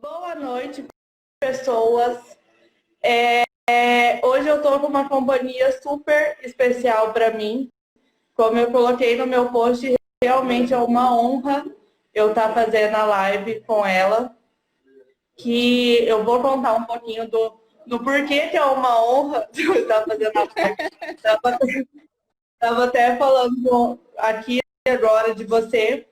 Boa noite, pessoas. Hoje eu estou com uma companhia super especial para mim. Como eu coloquei no meu post, realmente é uma honra eu estar fazendo a live com ela. Que eu vou contar um pouquinho do porquê que é uma honra eu estar fazendo a live. Estava até falando aqui agora de você,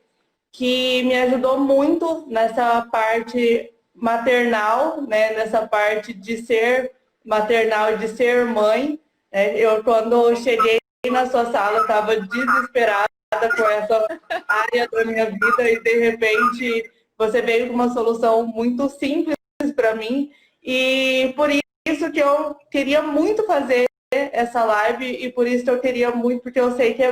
que me ajudou muito nessa parte maternal, né? Nessa parte de ser maternal e de ser mãe. Né? Quando eu cheguei na sua sala, eu estava desesperada com essa área da minha vida e, de repente, você veio com uma solução muito simples para mim. E por isso que eu queria muito fazer essa live e por isso que eu queria muito, porque eu sei que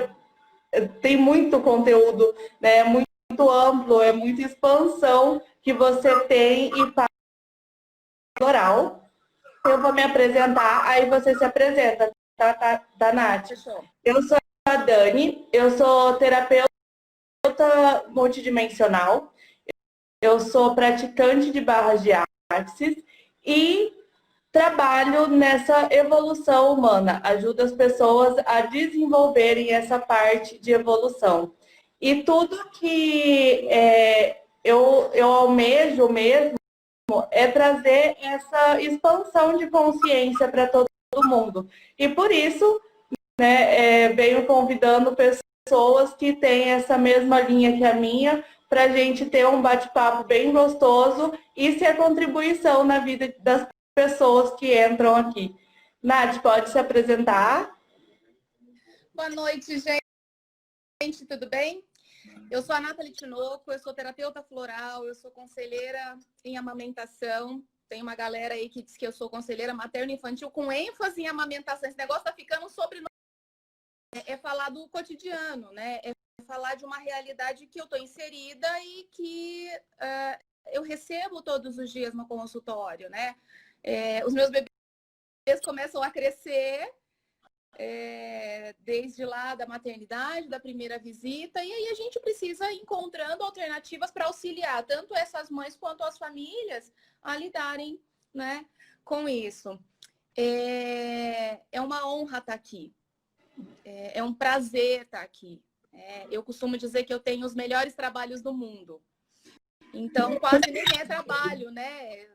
tem muito conteúdo, né? É muito amplo, é muita expansão que você tem e para oral. Eu vou me apresentar, aí você se apresenta, tá, Nath? Eu sou a Dani, eu sou terapeuta multidimensional, eu sou praticante de barras de axis e trabalho nessa evolução humana, ajuda as pessoas a desenvolverem essa parte de evolução. E tudo que eu almejo mesmo é trazer essa expansão de consciência para todo mundo. E por isso, né, venho convidando pessoas que têm essa mesma linha que a minha, para a gente ter um bate-papo bem gostoso e ser contribuição na vida das pessoas que entram aqui. Nath, pode se apresentar? Boa noite, gente, tudo bem? Eu sou a Nathalie Tinoco, eu sou terapeuta floral, eu sou conselheira em amamentação. Tem uma galera aí que diz que eu sou conselheira materno-infantil com ênfase em amamentação. Esse negócio tá ficando sobre... É falar do cotidiano, né? É falar de uma realidade que eu tô inserida e que eu recebo todos os dias no consultório, né? Os meus bebês começam a crescer desde lá da maternidade, da primeira visita, e aí a gente precisa ir encontrando alternativas para auxiliar tanto essas mães quanto as famílias a lidarem, né, com isso. É uma honra estar aqui, é um prazer estar aqui. Eu costumo dizer que eu tenho os melhores trabalhos do mundo. Então, quase nem é trabalho, né?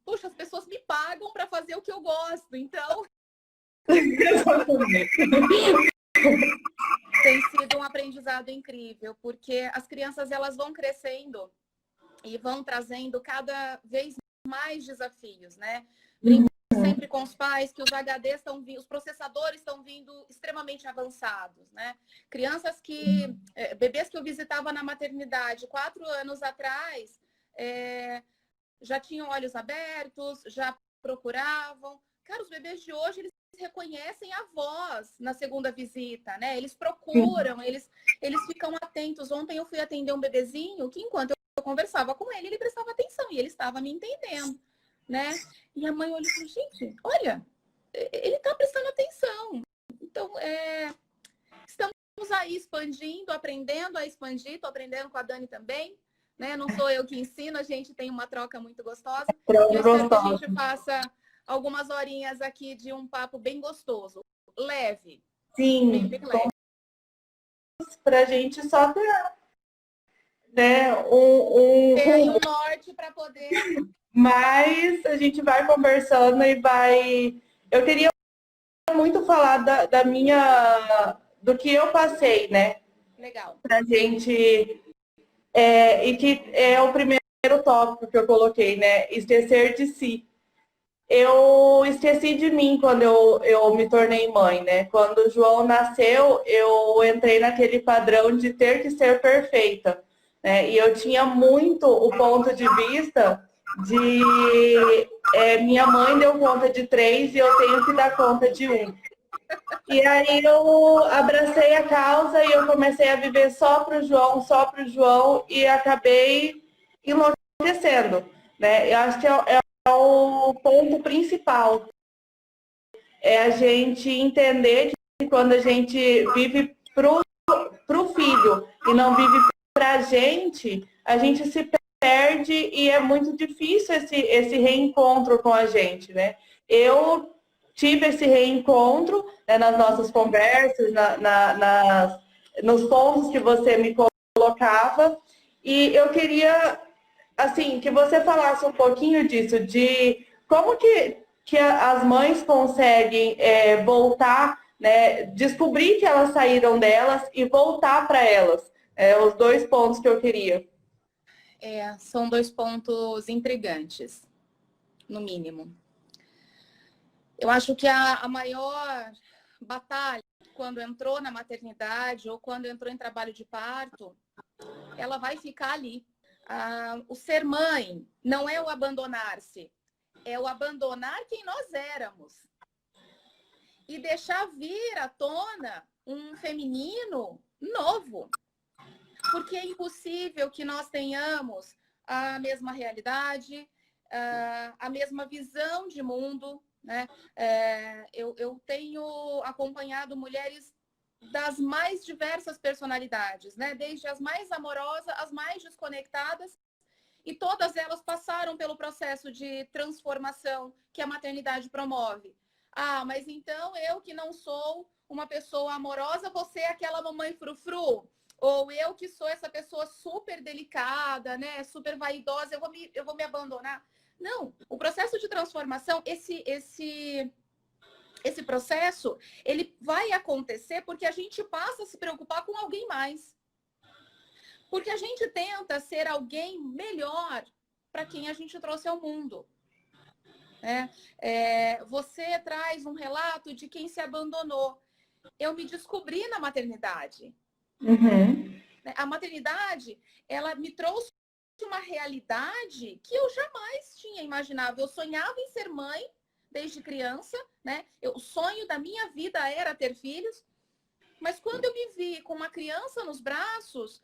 Puxa, as pessoas me pagam para fazer o que eu gosto, então... Tem sido um aprendizado incrível, porque as crianças elas vão crescendo e vão trazendo cada vez mais desafios, né? Brinco sempre com os pais que os HDs estão vindo, os processadores estão vindo extremamente avançados, né? Crianças bebês que eu visitava na maternidade 4 anos atrás, já tinham olhos abertos, já procuravam. Cara, os bebês de hoje, eles reconhecem a voz na segunda visita, né? Eles procuram, eles ficam atentos. Ontem eu fui atender um bebezinho que, enquanto eu conversava com ele, ele prestava atenção e ele estava me entendendo, né? E a mãe olhou e falou, gente, olha, ele está prestando atenção. Então, estamos aí expandindo, aprendendo a expandir, estou aprendendo com a Dani também, né? Não sou eu que ensino, a gente tem uma troca muito gostosa. E eu espero que a gente faça algumas horinhas aqui de um papo bem gostoso, leve. Sim, bem leve. Para a gente só ter, né, Tem um norte para poder... Mas a gente vai conversando e vai... Eu queria muito falar do que eu passei, né? Legal. Pra gente... e que é o primeiro tópico que eu coloquei, né? Esquecer de si. Eu esqueci de mim quando eu me tornei mãe, né? Quando o João nasceu, eu entrei naquele padrão de ter que ser perfeita, né? E eu tinha muito o ponto de vista de minha mãe deu conta de 3 e eu tenho que dar conta de 1. E aí eu abracei a causa e eu comecei a viver só para o João e acabei enlouquecendo, né? Eu acho que é o ponto principal. É a gente entender que quando a gente vive pro filho e não vive pra gente, a gente se perde e é muito difícil esse reencontro com a gente, né? Eu tive esse reencontro, né, nas nossas conversas, nos pontos que você me colocava, e eu queria, assim, que você falasse um pouquinho disso, de como que as mães conseguem voltar, né, descobrir que elas saíram delas e voltar para elas. Os dois pontos que eu queria. São dois pontos intrigantes, no mínimo. Eu acho que a maior batalha, quando entrou na maternidade ou quando entrou em trabalho de parto, ela vai ficar ali. O ser mãe não é o abandonar-se, é o abandonar quem nós éramos. E deixar vir à tona um feminino novo. Porque é impossível que nós tenhamos a mesma realidade, a mesma visão de mundo, né? Eu tenho acompanhado mulheres das mais diversas personalidades, né? Desde as mais amorosas, as mais desconectadas, e todas elas passaram pelo processo de transformação que a maternidade promove. Mas então eu que não sou uma pessoa amorosa, você é aquela mamãe frufru? Ou eu que sou essa pessoa super delicada, né? Super vaidosa, eu vou me abandonar? Não, o processo de transformação, esse processo, ele vai acontecer porque a gente passa a se preocupar com alguém mais. Porque a gente tenta ser alguém melhor para quem a gente trouxe ao mundo. Você traz um relato de quem se abandonou. Eu me descobri na maternidade. Uhum. A maternidade, ela me trouxe uma realidade que eu jamais tinha imaginado. Eu sonhava em ser mãe desde criança, né? O sonho da minha vida era ter filhos. Mas quando eu me vi com uma criança nos braços,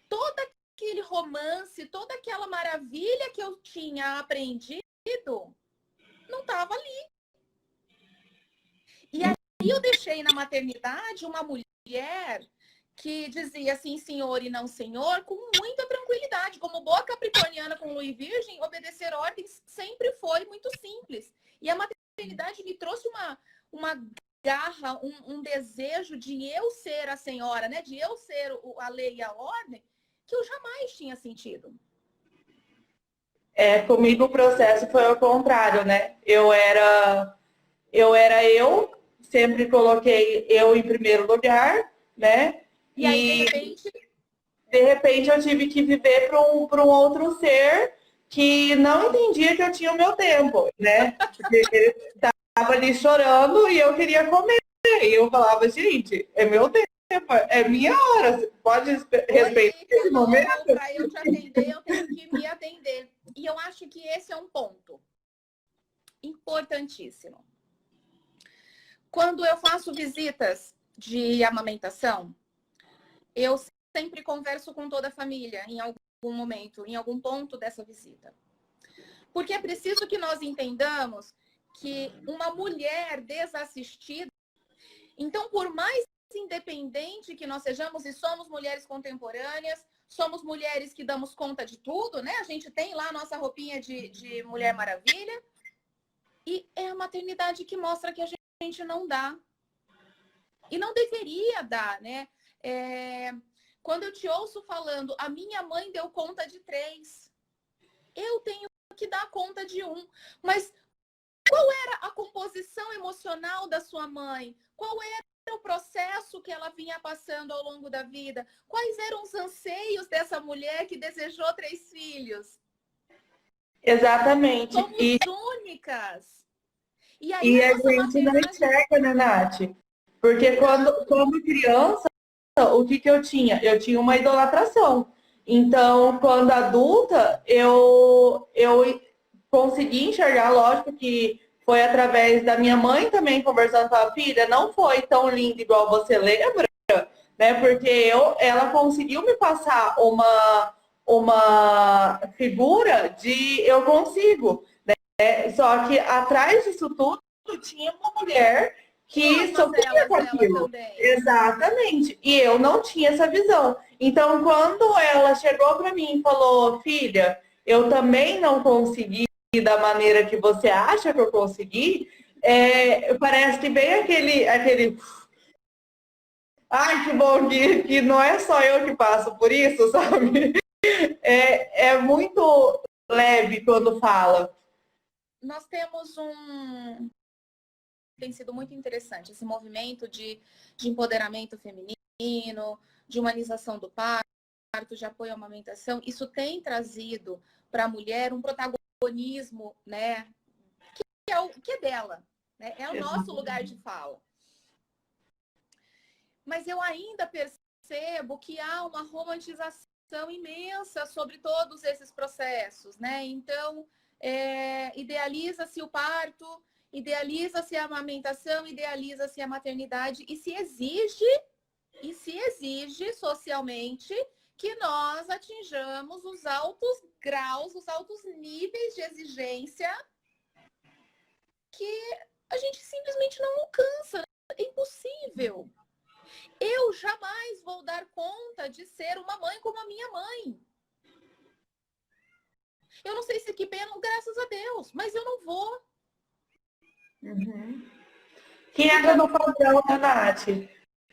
todo aquele romance, toda aquela maravilha que eu tinha aprendido, não estava ali. E aí eu deixei na maternidade uma mulher que dizia assim, senhor e não senhor, com muita tranquilidade. Como boa capricorniana com lua e virgem, obedecer ordens sempre foi muito simples. E a maternidade me trouxe uma garra, um desejo de eu ser a senhora, né? De eu ser a lei e a ordem, que eu jamais tinha sentido. Comigo o processo foi ao contrário, né? Eu sempre coloquei eu em primeiro lugar, né? E aí, de repente eu tive que viver para um outro ser que não entendia que eu tinha o meu tempo, né? Porque ele estava ali chorando e eu queria comer. E eu falava, gente, é meu tempo, é minha hora, você pode respeitar esse momento? Para eu te atender, eu tenho que me atender. E eu acho que esse é um ponto importantíssimo. Quando eu faço visitas de amamentação, eu sempre converso com toda a família em algum momento, em algum ponto dessa visita. Porque é preciso que nós entendamos que uma mulher desassistida, então por mais independente que nós sejamos, e somos mulheres contemporâneas, somos mulheres que damos conta de tudo, né? A gente tem lá a nossa roupinha de Mulher Maravilha, e é a maternidade que mostra que a gente não dá. E não deveria dar, né? Quando eu te ouço falando, a minha mãe deu conta de 3. Eu tenho que dar conta de 1. Mas qual era a composição emocional da sua mãe? Qual era o processo que ela vinha passando ao longo da vida? Quais eram os anseios dessa mulher que desejou 3 filhos? Exatamente. Somos únicas. E a gente não enxerga, né, Nath? Porque quando criança, o que eu tinha? Eu tinha uma idolatração. Então, quando adulta, eu consegui enxergar, lógico que foi através da minha mãe também conversando com a filha, não foi tão lindo igual você lembra, né? Porque ela conseguiu me passar uma figura de eu consigo, né? Só que atrás disso tudo tinha uma mulher que Todas sofria com ela aquilo. também. Exatamente. E eu não tinha essa visão. Então, quando ela chegou para mim e falou, filha, eu também não consegui da maneira que você acha que eu consegui, parece que vem aquele ai, que bom que não é só eu que passo por isso, sabe? É muito leve quando fala. Nós temos tem sido muito interessante esse movimento de empoderamento feminino, de humanização do parto, de apoio à amamentação. Isso tem trazido para a mulher um protagonismo, né, que é dela, né? É o nosso lugar de fala. Mas eu ainda percebo que há uma romantização imensa sobre todos esses processos, né? Então, idealiza-se o parto, idealiza-se a amamentação, idealiza-se a maternidade e se exige socialmente que nós atinjamos os altos graus, os altos níveis de exigência que a gente simplesmente não alcança. É impossível. Eu jamais vou dar conta de ser uma mãe como a minha mãe. Eu não sei se equipenam, graças a Deus, mas eu não vou. Uhum. Que entra no padrão, né, Nath?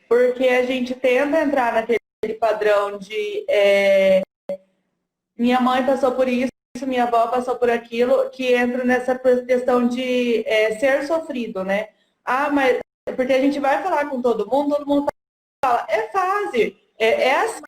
Porque a gente tenta entrar naquele padrão de minha mãe passou por isso, minha avó passou por aquilo, que entra nessa questão de ser sofrido, né? Ah, mas porque a gente vai falar com todo mundo fala, é fase, é assim.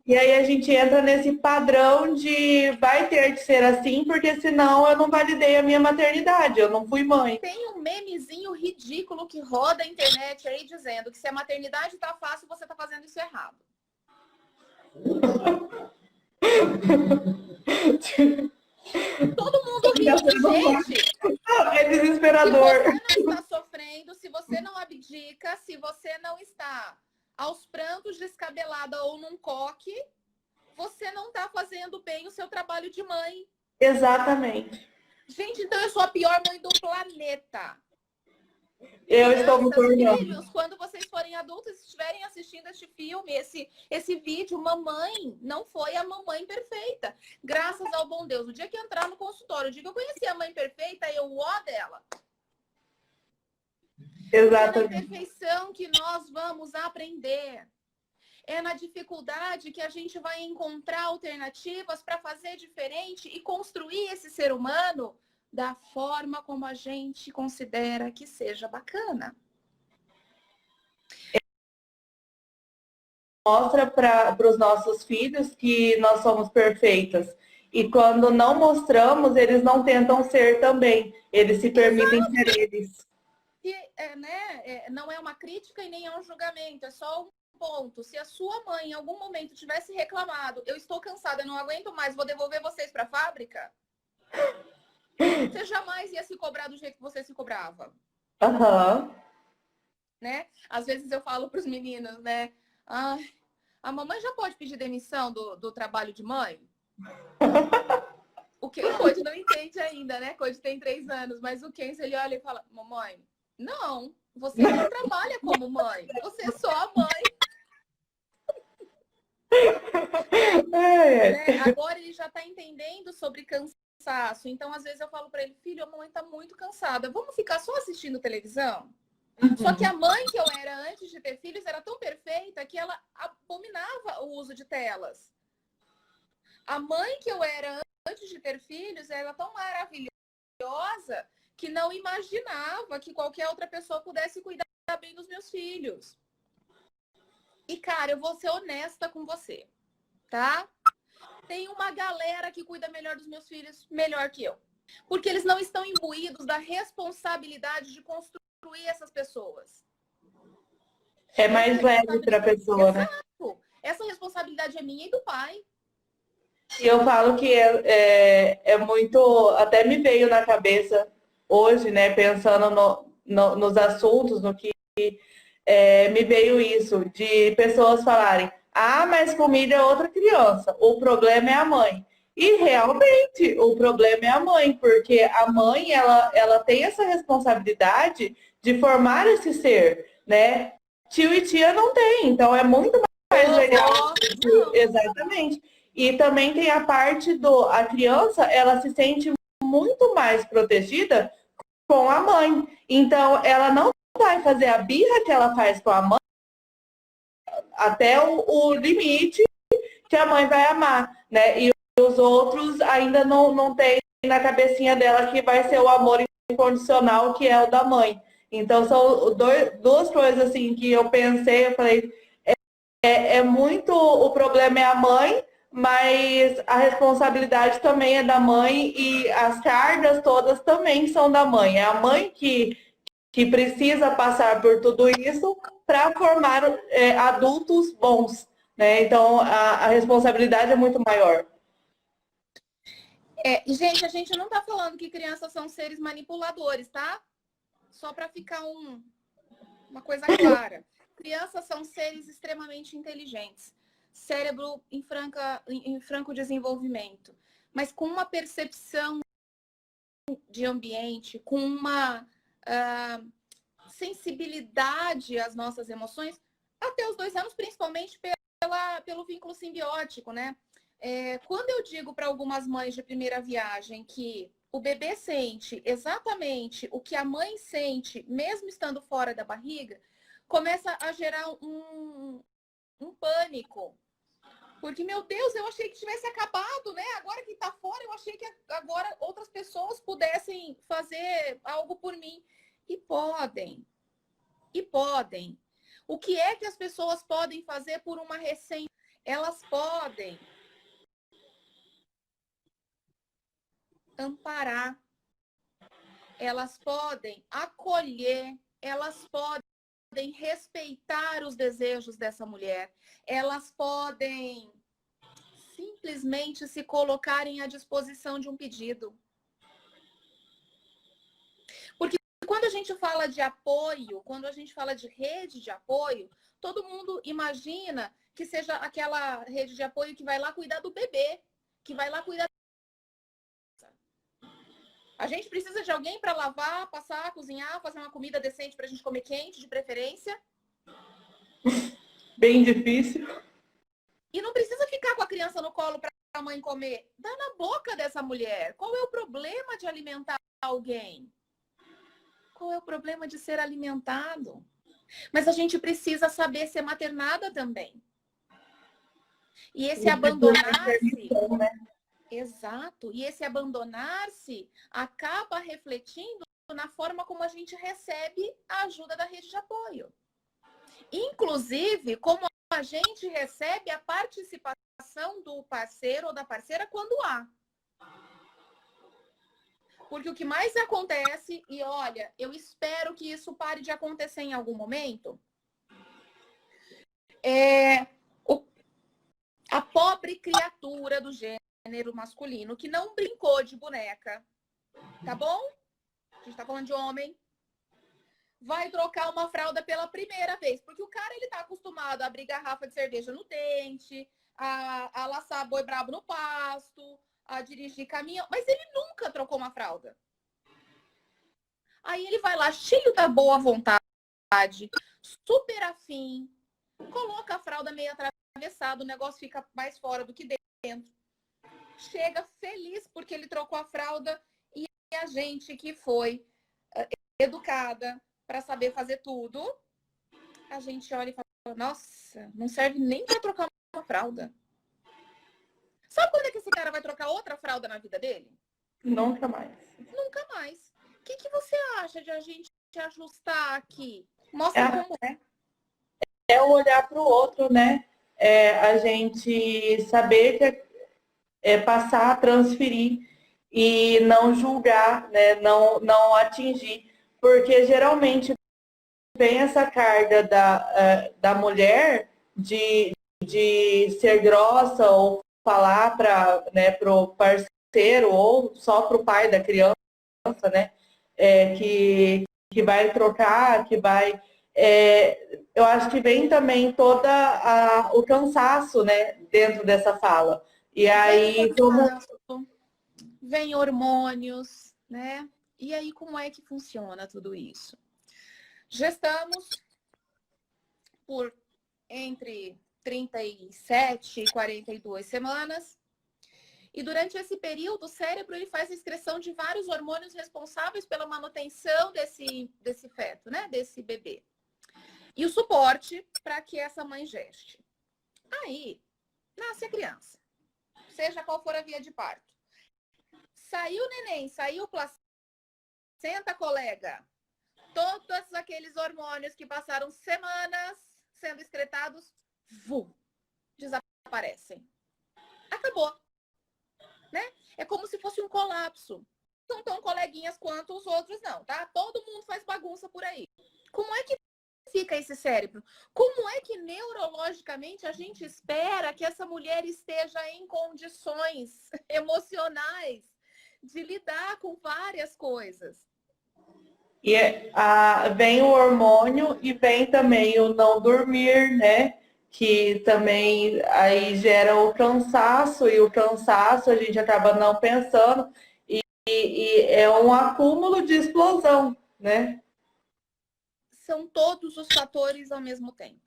E aí a gente entra nesse padrão de vai ter que ser assim, porque senão eu não validei a minha maternidade, eu não fui mãe. Tem um memezinho ridículo que roda a internet aí dizendo que se a maternidade tá fácil, você tá fazendo isso errado. Todo mundo ri, gente. É desesperador. Se você não está sofrendo, se você não abdica, se você não está aos prantos descabelada ou num coque, você não está fazendo bem o seu trabalho de mãe. Exatamente. Gente, então eu sou a pior mãe do planeta. Eu estou me tornando. Filhos, quando vocês forem adultos e estiverem assistindo este filme, esse vídeo, mamãe não foi a mamãe perfeita. Graças ao bom Deus. O dia que entrar no consultório, o dia que eu conheci a mãe perfeita, eu ó dela. Exatamente. É na imperfeição que nós vamos aprender. É na dificuldade que a gente vai encontrar alternativas para fazer diferente e construir esse ser humano da forma como a gente considera que seja bacana. Mostra para os nossos filhos que nós somos perfeitas. E quando não mostramos, eles não tentam ser também. Eles se permitem ser eles. Não é uma crítica e nem é um julgamento, é só um ponto. Se a sua mãe em algum momento tivesse reclamado, eu estou cansada, eu não aguento mais, vou devolver vocês para a fábrica, você jamais ia se cobrar do jeito que você se cobrava. Uhum. Né? Às vezes eu falo para os meninos, né? Ah, a mamãe já pode pedir demissão do trabalho de mãe? O Coide não entende ainda, né? Coide tem 3 anos, mas o Kenzo, ele olha e fala, mamãe, não, você não trabalha como mãe, você é só a mãe. Né? Agora ele já está entendendo sobre cansaço, então às vezes eu falo para ele, filho, a mamãe está muito cansada, vamos ficar só assistindo televisão? Uhum. Só que a mãe que eu era antes de ter filhos era tão perfeita que ela abominava o uso de telas. A mãe que eu era antes de ter filhos era tão maravilhosa que não imaginava que qualquer outra pessoa pudesse cuidar bem dos meus filhos. E, cara, eu vou ser honesta com você, tá? Tem uma galera que cuida melhor dos meus filhos, melhor que eu. Porque eles não estão imbuídos da responsabilidade de construir essas pessoas. É mais leve para a pessoa, né? Exato. Essa responsabilidade é minha e do pai. E eu falo que é muito... Até me veio na cabeça hoje, né? Pensando nos assuntos, no que me veio isso, de pessoas falarem, ah, mas comida é outra criança, o problema é a mãe. E realmente o problema é a mãe, porque a mãe ela tem essa responsabilidade de formar esse ser, né? Tio e tia não tem, então é muito mais legal. Exatamente. E também tem a parte a criança, ela se sente muito mais protegida com a mãe. Então, ela não vai fazer a birra que ela faz com a mãe até o limite que a mãe vai amar, né? E os outros ainda não tem na cabecinha dela que vai ser o amor incondicional, que é o da mãe. Então, são duas coisas assim que eu pensei, eu falei, muito, o problema é a mãe, mas a responsabilidade também é da mãe e as cargas todas também são da mãe. É a mãe que precisa passar por tudo isso para formar adultos bons, né? Então, a responsabilidade é muito maior. Gente, a gente não está falando que crianças são seres manipuladores, tá? Só para ficar uma coisa clara. Crianças são seres extremamente inteligentes, cérebro em franco desenvolvimento, mas com uma percepção de ambiente, com uma sensibilidade às nossas emoções, até os 2 anos, principalmente pelo vínculo simbiótico, né? Quando eu digo para algumas mães de primeira viagem que o bebê sente exatamente o que a mãe sente, mesmo estando fora da barriga, começa a gerar um pânico. Porque, meu Deus, eu achei que tivesse acabado, né? Agora que está fora, eu achei que agora outras pessoas pudessem fazer algo por mim. E podem. E podem. O que é que as pessoas podem fazer por uma recém? Elas podem amparar, elas podem acolher, elas podem respeitar os desejos dessa mulher, elas podem simplesmente se colocarem à disposição de um pedido. Porque quando a gente fala de apoio, quando a gente fala de rede de apoio, todo mundo imagina que seja aquela rede de apoio que vai lá cuidar do bebê, que vai lá cuidar. A gente precisa de alguém para lavar, passar, cozinhar, fazer uma comida decente para a gente comer quente, de preferência. Bem difícil. E não precisa ficar com a criança no colo para a mãe comer. Dá na boca dessa mulher. Qual é o problema de alimentar alguém? Qual é o problema de ser alimentado? Mas a gente precisa saber ser maternada também. E esse abandonar-se... Exato. E esse abandonar-se acaba refletindo na forma como a gente recebe a ajuda da rede de apoio. Inclusive, como a gente recebe a participação do parceiro ou da parceira quando há. Porque o que mais acontece, e olha, eu espero que isso pare de acontecer em algum momento, a pobre criatura do gênero masculino que não brincou de boneca, tá bom? A gente tá falando de homem. Vai trocar uma fralda pela primeira vez. Porque o cara, ele tá acostumado a abrir garrafa de cerveja no dente, a laçar boi brabo no pasto, a dirigir caminhão. Mas ele nunca trocou uma fralda. Aí ele vai lá, cheio da boa vontade, super afim, coloca a fralda meio atravessada, o negócio fica mais fora do que dentro. Chega feliz porque ele trocou a fralda e a gente que foi educada para saber fazer tudo, a gente olha e fala, nossa, não serve nem para trocar uma fralda. Sabe quando é que esse cara vai trocar outra fralda na vida dele? Nunca mais. Nunca mais. O que você acha de a gente ajustar aqui? Mostra como é. É o olhar para o outro, né? A gente saber que passar, transferir e não julgar, né? Não atingir. Porque geralmente vem essa carga da mulher de ser grossa ou falar para, né, pro parceiro ou só para o pai da criança, né? Que vai trocar, que vai... eu acho que vem também todo o cansaço, né, dentro dessa fala. E aí, vem hormônios, né? E aí, como é que funciona tudo isso? Gestamos por entre 37 e 42 semanas. E durante esse período, o cérebro ele faz a excreção de vários hormônios responsáveis pela manutenção desse feto, né? Desse bebê. E o suporte para que essa mãe geste. Aí, nasce a criança. Seja qual for a via de parto. Saiu o neném, saiu o placenta, colega. Todos aqueles hormônios que passaram semanas sendo excretados, desaparecem. Acabou. Né? É como se fosse um colapso. Não tão coleguinhas quanto os outros, não, tá? Todo mundo faz bagunça por aí. Como é que fica esse cérebro? Como é que neurologicamente a gente espera que essa mulher esteja em condições emocionais de lidar com várias coisas? E vem o hormônio e vem também o não dormir, né? Que também aí gera o cansaço, e o cansaço a gente acaba não pensando, e é um acúmulo de explosão, né? São todos os fatores ao mesmo tempo.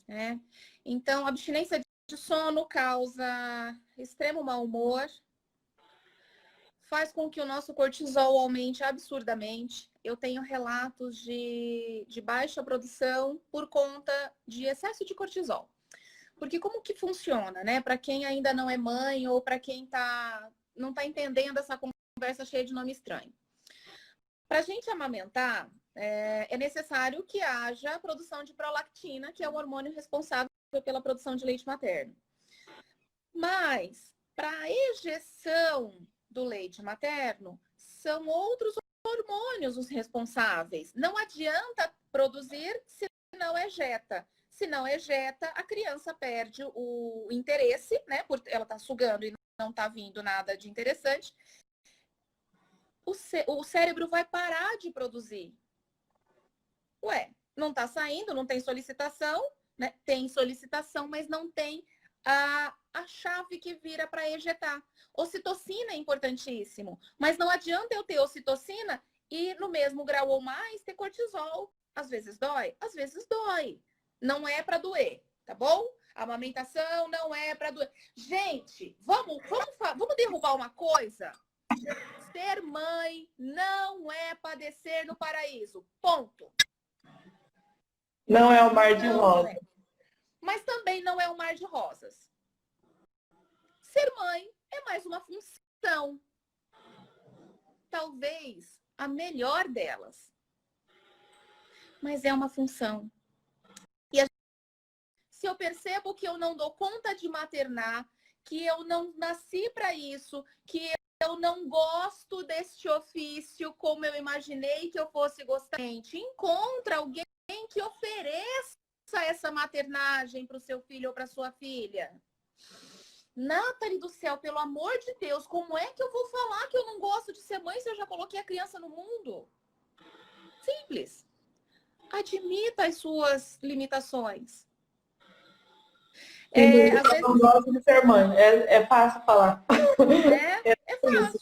Né? Então, a abstinência de sono causa extremo mau humor, faz com que o nosso cortisol aumente absurdamente. Eu tenho relatos de baixa produção por conta de excesso de cortisol. Porque como que funciona, né? Para quem ainda não é mãe ou para quem não está entendendo essa conversa cheia de nome estranho. Para a gente amamentar, é necessário que haja produção de prolactina, que é o hormônio responsável pela produção de leite materno. Mas, para a ejeção do leite materno, são outros hormônios os responsáveis. Não adianta produzir se não ejeta. Se não ejeta, a criança perde o interesse, né? Porque ela está sugando e não está vindo nada de interessante. O cérebro vai parar de produzir. Ué, não está saindo, não tem solicitação, né? Tem solicitação, mas não tem a chave que vira para ejetar. Ocitocina é importantíssimo, mas não adianta eu ter ocitocina e no mesmo grau ou mais ter cortisol. Às vezes dói, às vezes dói. Não é para doer, tá bom? A amamentação não é para doer. Gente, vamos derrubar uma coisa? Ser mãe não é padecer no paraíso. Ponto. Não é o mar de rosas. Mas também não é um mar de rosas. Ser mãe é mais uma função. Talvez a melhor delas. Mas é uma função. E se eu percebo que eu não dou conta de maternar, que eu não nasci para isso, que eu não gosto deste ofício como eu imaginei que eu fosse gostar, encontra alguém que ofereça essa maternagem para o seu filho ou para sua filha. Nathalie do céu, pelo amor de Deus, como é que eu vou falar que eu não gosto de ser mãe se eu já coloquei a criança no mundo? Simples. Admita as suas limitações. Às vezes... não gosto de ser mãe. É fácil falar. É fácil.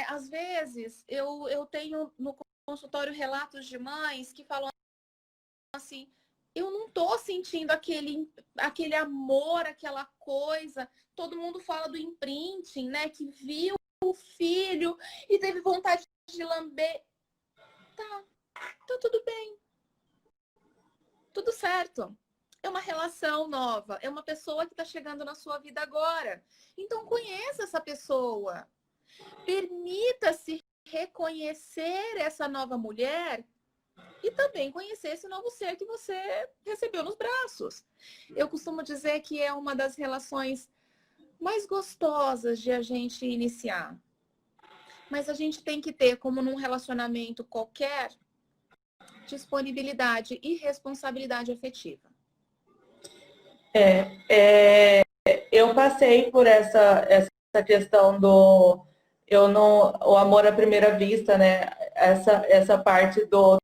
Às vezes, eu tenho no consultório relatos de mães que falam assim, eu não tô sentindo aquele amor, aquela coisa. Todo mundo fala do imprinting, né? Que viu o filho e teve vontade de lamber. Tá tudo bem. Tudo certo. É uma relação nova. É uma pessoa que está chegando na sua vida agora. Então, conheça essa pessoa. Permita-se reconhecer essa nova mulher e também conhecer esse novo ser que você recebeu nos braços. Eu costumo dizer que é uma das relações mais gostosas de a gente iniciar. Mas a gente tem que ter, como num relacionamento qualquer, disponibilidade e responsabilidade afetiva. Eu passei por essa questão do o amor à primeira vista, né? Essa parte do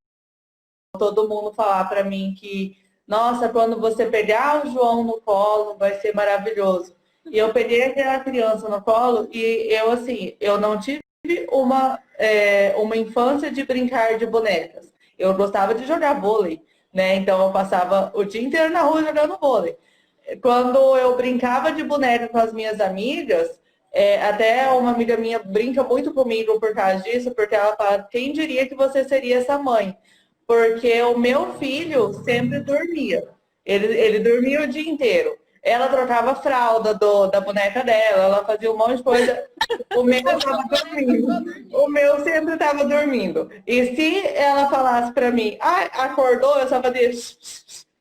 todo mundo falar para mim que, nossa, quando você pegar o João no colo, vai ser maravilhoso. E eu peguei aquela criança no colo e eu, assim, eu não tive uma infância de brincar de bonecas. Eu gostava de jogar vôlei, né? Então eu passava o dia inteiro na rua jogando vôlei. Quando eu brincava de boneca com as minhas amigas, até uma amiga minha brinca muito comigo por causa disso, porque ela fala, quem diria que você seria essa mãe? Porque o meu filho sempre dormia. Ele dormia o dia inteiro. Ela trocava a fralda da boneca dela, ela fazia um monte de coisa. O meu estava dormindo. O meu sempre estava dormindo. E se ela falasse para mim, acordou, eu só fazia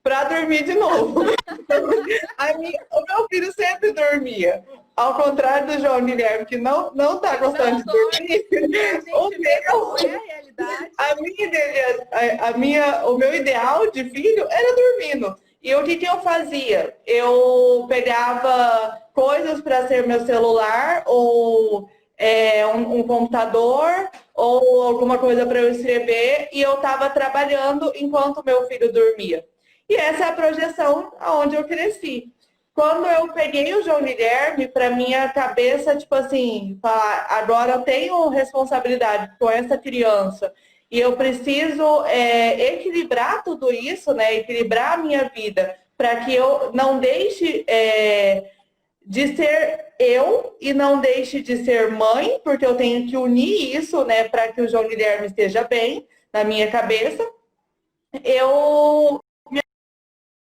para dormir de novo. O meu filho sempre dormia. Ao contrário do João Guilherme, que não está gostando de dormir, o meu ideal de filho era dormindo. E o que eu fazia? Eu pegava coisas para ser meu celular, ou um computador, ou alguma coisa para eu escrever, e eu estava trabalhando enquanto meu filho dormia. E essa é a projeção aonde eu cresci. Quando eu peguei o João Guilherme, para minha cabeça, tipo assim, falar, agora eu tenho responsabilidade com essa criança e eu preciso equilibrar tudo isso, né? Equilibrar a minha vida para que eu não deixe de ser eu e não deixe de ser mãe, porque eu tenho que unir isso, né? Para que o João Guilherme esteja bem na minha cabeça.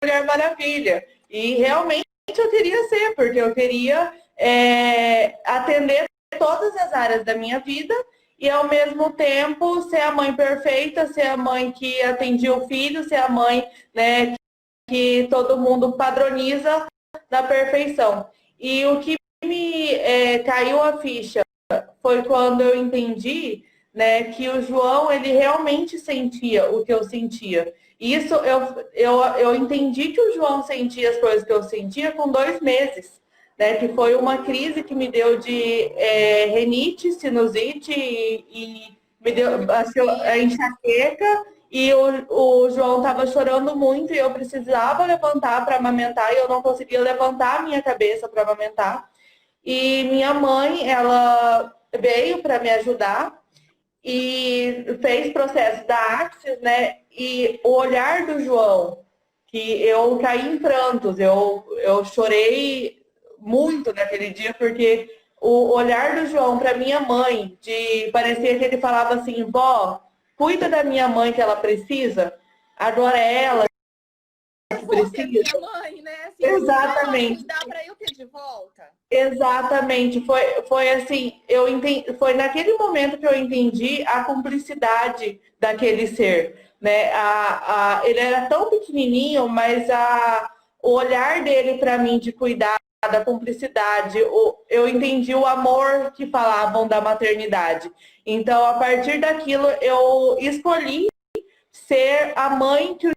Mulher Maravilha. E realmente eu queria ser, porque eu queria atender todas as áreas da minha vida e, ao mesmo tempo, ser a mãe perfeita, ser a mãe que atendia o filho, ser a mãe, né, que todo mundo padroniza da perfeição. E o que me caiu a ficha foi quando eu entendi, né, que o João, ele realmente sentia o que eu sentia. Isso, eu entendi que o João sentia as coisas que eu sentia com 2 meses, né, que foi uma crise que me deu de renite, sinusite e me deu a enxaqueca, e o João estava chorando muito e eu precisava levantar para amamentar e eu não conseguia levantar a minha cabeça para amamentar. E minha mãe, ela veio para me ajudar e fez processo da Axis, né? E o olhar do João, que eu caí em prantos, eu chorei muito naquele dia, porque o olhar do João para minha mãe, parecia que ele falava assim, vó, cuida da minha mãe que ela precisa, agora é ela que precisa. Minha mãe, né? Assim, exatamente. Dá para eu ter de volta. Exatamente, foi assim, foi naquele momento que eu entendi a cumplicidade daquele ser, né? Ele era tão pequenininho, mas o olhar dele para mim de cuidar, da cumplicidade, eu entendi o amor que falavam da maternidade. Então, a partir daquilo, eu escolhi ser a mãe que o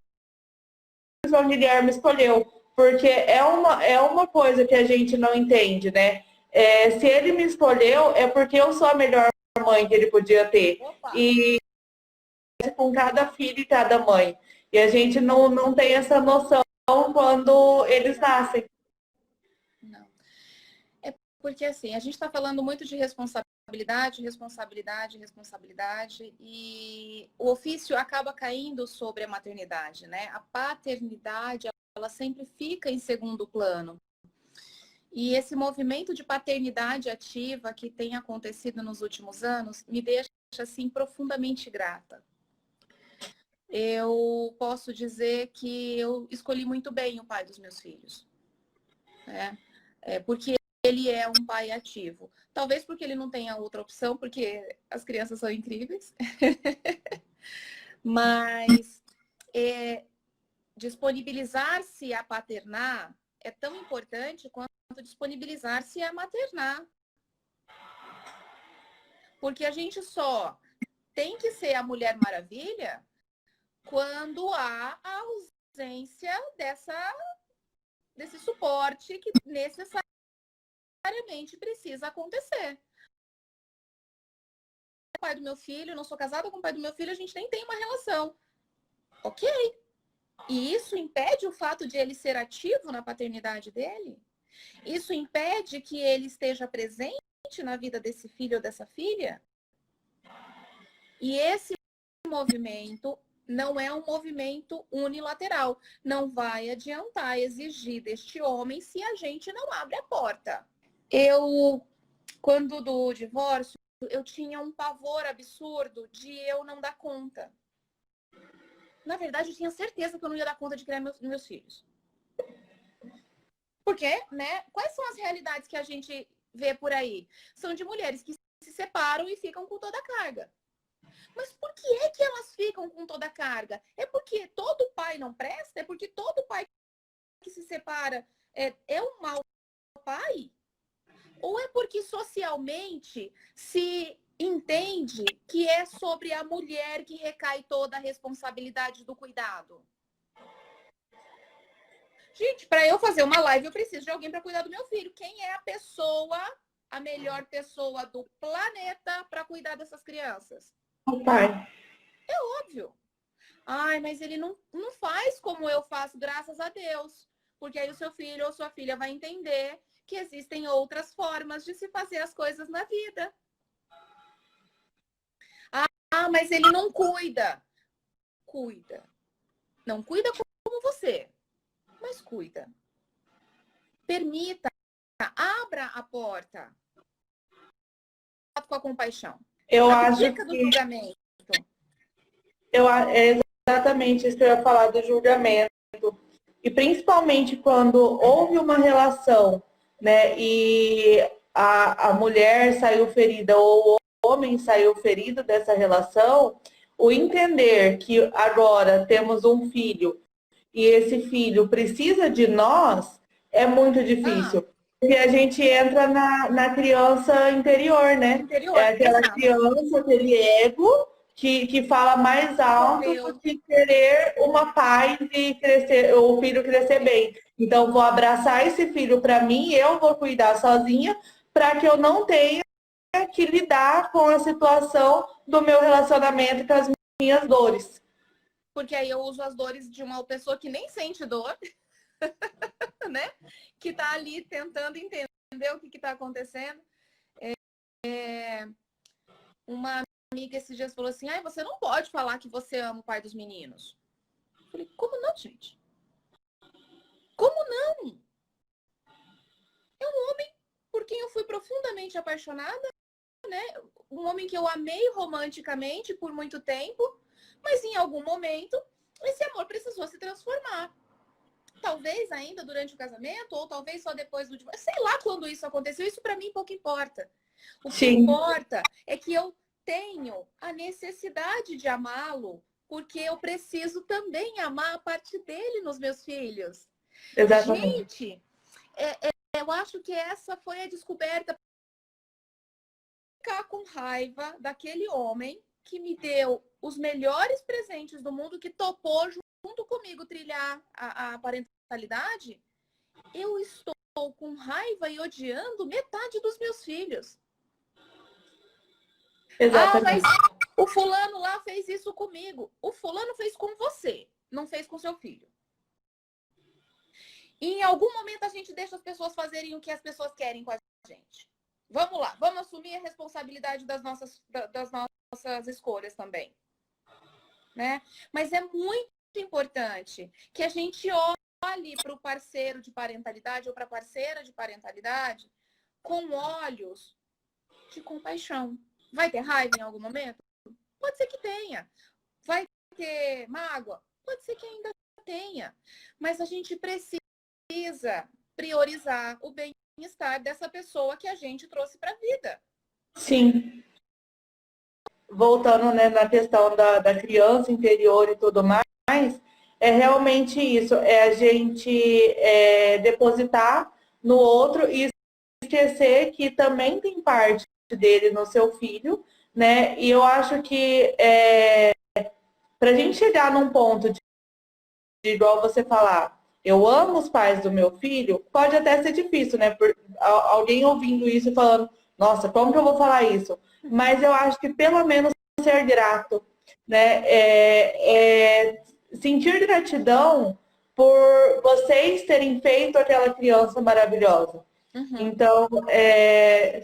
João Guilherme escolheu. Porque é uma coisa que a gente não entende, né? Se ele me escolheu, é porque eu sou a melhor mãe que ele podia ter. Opa. E com cada filho e cada mãe. E a gente não tem essa noção quando eles nascem. Não. É porque, assim, a gente está falando muito de responsabilidade, e o ofício acaba caindo sobre a maternidade, né? A paternidade, ela sempre fica em segundo plano. E esse movimento de paternidade ativa que tem acontecido nos últimos anos me deixa, assim, profundamente grata. Eu posso dizer que eu escolhi muito bem o pai dos meus filhos, né? Porque ele é um pai ativo. Talvez porque ele não tenha outra opção, porque as crianças são incríveis. Mas disponibilizar-se a paternar é tão importante quanto disponibilizar-se a maternar. Porque a gente só tem que ser a Mulher Maravilha quando há a ausência desse suporte que necessariamente precisa acontecer. O pai do meu filho, não sou casada com o pai do meu filho, a gente nem tem uma relação. Ok. E isso impede o fato de ele ser ativo na paternidade dele? Isso impede que ele esteja presente na vida desse filho ou dessa filha? E esse movimento não é um movimento unilateral. Não vai adiantar exigir deste homem se a gente não abre a porta. Quando do divórcio, eu tinha um pavor absurdo de eu não dar conta. Na verdade, eu tinha certeza que eu não ia dar conta de criar meus filhos. Porque, né? Quais são as realidades que a gente vê por aí? São de mulheres que se separam e ficam com toda a carga. Mas por que é que elas ficam com toda a carga? É porque todo pai não presta? É porque todo pai que se separa é um mau pai? Ou é porque socialmente se entende que é sobre a mulher que recai toda a responsabilidade do cuidado? Gente, para eu fazer uma live, eu preciso de alguém para cuidar do meu filho. Quem é a melhor pessoa do planeta para cuidar dessas crianças? O pai. É óbvio. Ai, mas ele não faz como eu faço, graças a Deus. Porque aí o seu filho ou sua filha vai entender que existem outras formas de se fazer as coisas na vida. Ah, mas ele não cuida. Cuida. Não cuida como você, mas cuida. Permita, abra a porta com a compaixão. Eu Abdica acho do que julgamento. é exatamente isso que eu ia falar do julgamento. E principalmente quando houve uma relação, né, e a mulher saiu ferida ou o homem saiu ferido dessa relação, o entender que agora temos um filho e esse filho precisa de nós é muito difícil. Porque a gente entra na criança interior, né? Interior, É aquela exato. criança, aquele ego que fala mais alto do que querer uma paz e crescer, o filho crescer bem. Então, vou abraçar esse filho para mim, eu vou cuidar sozinha, para que eu não tenha que lidar com a situação do meu relacionamento com as minhas dores. Porque aí eu uso as dores de uma pessoa que nem sente dor, né? Que tá ali tentando entender o que tá acontecendo. Uma amiga esses dias falou assim, você não pode falar que você ama o pai dos meninos. Eu falei, como não, gente? Como não? É um homem por quem eu fui profundamente apaixonada, né? Um homem que eu amei romanticamente por muito tempo, mas em algum momento esse amor precisou se transformar. Talvez ainda durante o casamento, ou talvez só depois do divórcio. Sei lá quando isso aconteceu, isso para mim pouco importa. O que importa é que eu tenho a necessidade de amá-lo, porque eu preciso também amar a parte dele nos meus filhos. Exatamente. Gente, eu acho que essa foi a descoberta. Ficar com raiva daquele homem que me deu os melhores presentes do mundo, que topou junto comigo trilhar a parentalidade. Eu estou com raiva e odiando metade dos meus filhos. Exatamente. Mas o fulano lá fez isso comigo. O fulano fez com você, não fez com seu filho. E em algum momento a gente deixa as pessoas fazerem o que as pessoas querem com a gente. Vamos lá, vamos assumir a responsabilidade das nossas escolhas também. Né? Mas é muito importante que a gente olhe para o parceiro de parentalidade ou para a parceira de parentalidade com olhos de compaixão. Vai ter raiva em algum momento? Pode ser que tenha. Vai ter mágoa? Pode ser que ainda tenha. Mas a gente precisa priorizar o bem-estar dessa pessoa que a gente trouxe para a vida. Sim. Voltando, né, na questão da criança interior e tudo mais, é realmente isso. É a gente depositar no outro e esquecer que também tem parte dele no seu filho, né? E eu acho que para a gente chegar num ponto de igual você falar, eu amo os pais do meu filho, pode até ser difícil, né? Por alguém ouvindo isso e falando, nossa, como que eu vou falar isso? Mas eu acho que pelo menos ser grato, né? Sentir gratidão por vocês terem feito aquela criança maravilhosa. Uhum. Então,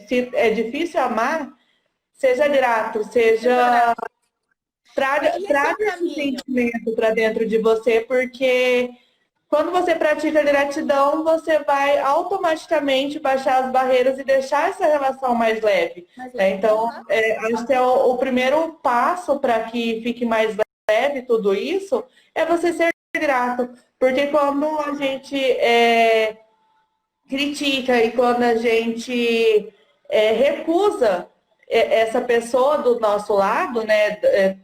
se é difícil amar, seja grato, seja traga esse é o esse caminho. sentimento para dentro de você, porque quando você pratica gratidão, você vai automaticamente baixar as barreiras e deixar essa relação mais leve. Mas, Né? Então, aham. acho que é o primeiro passo para que fique mais leve tudo isso, é você ser grato. Porque quando a gente critica e quando a gente recusa essa pessoa do nosso lado, né,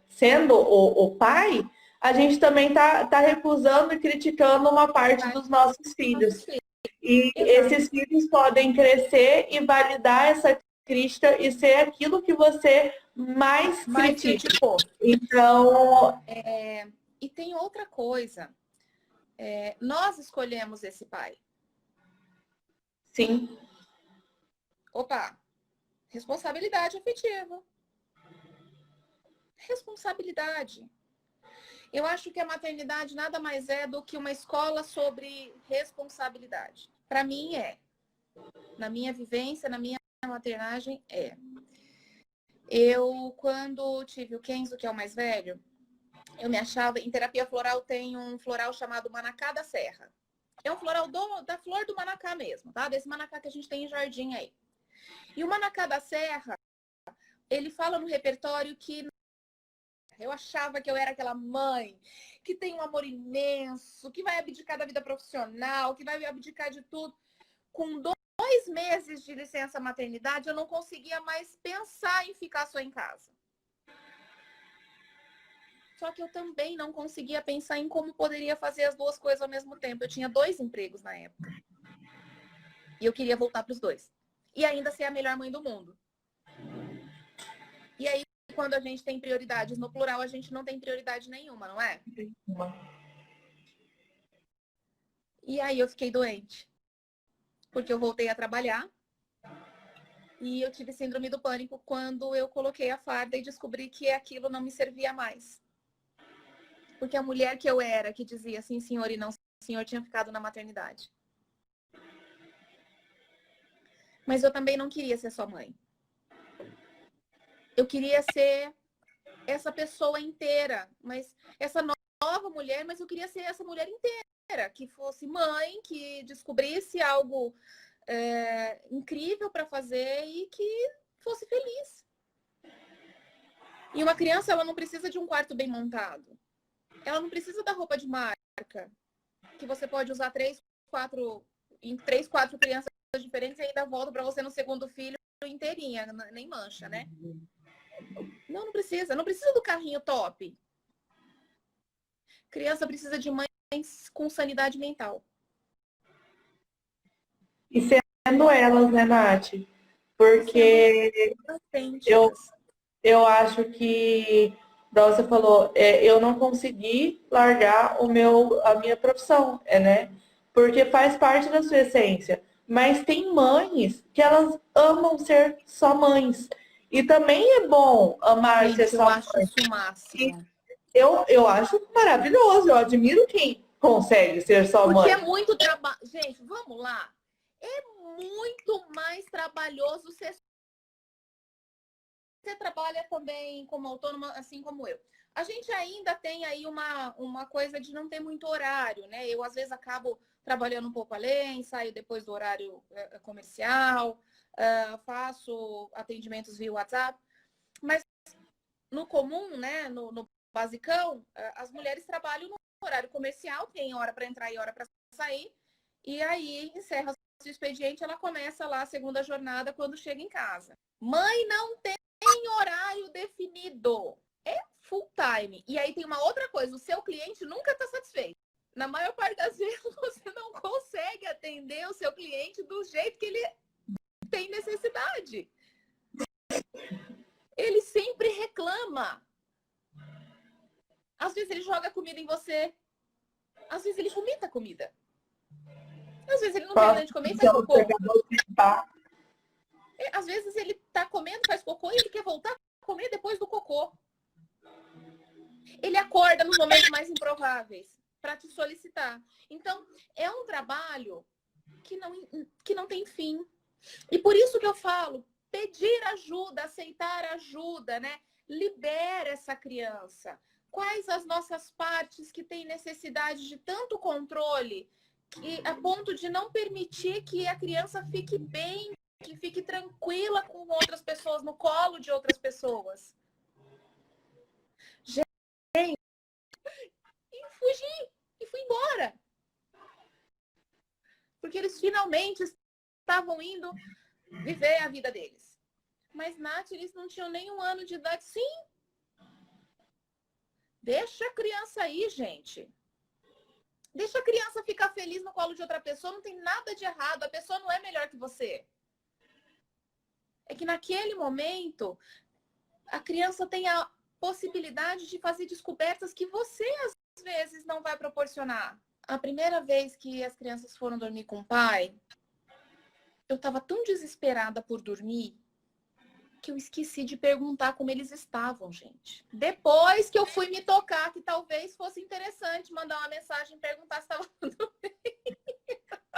sendo o pai, a gente também tá recusando e criticando uma parte dos nossos filhos. Nossos filhos. E Exato. esses filhos podem crescer e validar essa crítica e ser aquilo que você mais Mais critica. criticou. Então, E tem outra coisa. Nós escolhemos esse pai. sim. Opa, responsabilidade afetiva. Responsabilidade. Eu acho que a maternidade nada mais é do que uma escola sobre responsabilidade. Para mim é. Na minha vivência, na minha maternagem, é. Eu, quando tive o Kenzo, que é o mais velho, eu me achava... Em terapia floral tem um floral chamado Manacá da Serra. É um floral da flor do manacá mesmo, tá? Desse manacá que a gente tem em jardim aí. E o Manacá da Serra, ele fala no repertório que eu achava que eu era aquela mãe que tem um amor imenso, que vai abdicar da vida profissional, que vai abdicar de tudo. Com 2 meses de licença maternidade, eu não conseguia mais pensar em ficar só em casa. Só que eu também não conseguia pensar em como poderia fazer as duas coisas ao mesmo tempo. Eu tinha 2 empregos na época. E eu queria voltar para os 2. E ainda ser a melhor mãe do mundo. E aí, quando a gente tem prioridades no plural, a gente não tem prioridade nenhuma, não é? E aí eu fiquei doente. Porque eu voltei a trabalhar. E eu tive síndrome do pânico quando eu coloquei a farda e descobri que aquilo não me servia mais. Porque a mulher que eu era, que dizia sim, senhor e não, senhor, tinha ficado na maternidade. Mas eu também não queria ser só mãe. Eu queria ser essa pessoa inteira, mas essa nova mulher, mas eu queria ser essa mulher inteira, que fosse mãe, que descobrisse algo incrível para fazer e que fosse feliz. E uma criança, ela não precisa de um quarto bem montado. Ela não precisa da roupa de marca, que você pode usar 3, 4 crianças diferentes e ainda volta para você no segundo filho inteirinha, nem mancha, né? Não precisa. Não precisa do carrinho top. Criança precisa de mães com sanidade mental. E sendo elas, né, Nath? Porque eu acho que, igual você falou, eu não consegui largar a minha profissão, né? Porque faz parte da sua essência. Mas tem mães que elas amam ser só mães. E também é bom amar ser Gente, eu só acho mãe. isso o máximo. Eu acho maravilhoso, eu admiro quem consegue ser só Porque mãe. é muito trabalho. Gente, vamos lá. É muito mais trabalhoso ser. Você trabalha também como autônoma, assim como eu. A gente ainda tem aí uma coisa de não ter muito horário, né? Eu, às vezes, acabo trabalhando um pouco além, saio depois do horário comercial, faço atendimentos via WhatsApp. Mas no comum, né? No basicão, as mulheres trabalham no horário comercial, tem hora para entrar e hora para sair. E aí, encerra o expediente, ela começa lá a segunda jornada quando chega em casa. Mãe não tem horário definido. É full time. E aí tem uma outra coisa, o seu cliente nunca está satisfeito. Na maior parte das vezes você não consegue atender o seu cliente do jeito que ele tem necessidade. Ele sempre reclama. Às vezes ele joga comida em você. Às vezes ele vomita comida. Às vezes ele não termina de comer e faz cocô. Às vezes ele tá comendo, faz cocô e ele quer voltar a comer depois do cocô. Ele acorda nos momentos mais improváveis para te solicitar. Então, é um trabalho que não tem fim. E por isso que eu falo, pedir ajuda, aceitar ajuda, né? Libera essa criança. Quais as nossas partes que têm necessidade de tanto controle, que, a ponto de não permitir que a criança fique bem, que fique tranquila com outras pessoas, no colo de outras pessoas. Gente, e fugi, e fui embora. Porque eles finalmente estavam indo viver a vida deles. Mas, Nath, eles não tinham nem 1 ano de idade. Sim. Deixa a criança aí, gente. Deixa a criança ficar feliz no colo de outra pessoa. Não tem nada de errado. A pessoa não é melhor que você. É que naquele momento, a criança tem a possibilidade de fazer descobertas que você, às vezes, não vai proporcionar. A primeira vez que as crianças foram dormir com o pai, eu estava tão desesperada por dormir que eu esqueci de perguntar como eles estavam, gente. Depois que eu fui me tocar, que talvez fosse interessante mandar uma mensagem e perguntar se estavam tudo bem.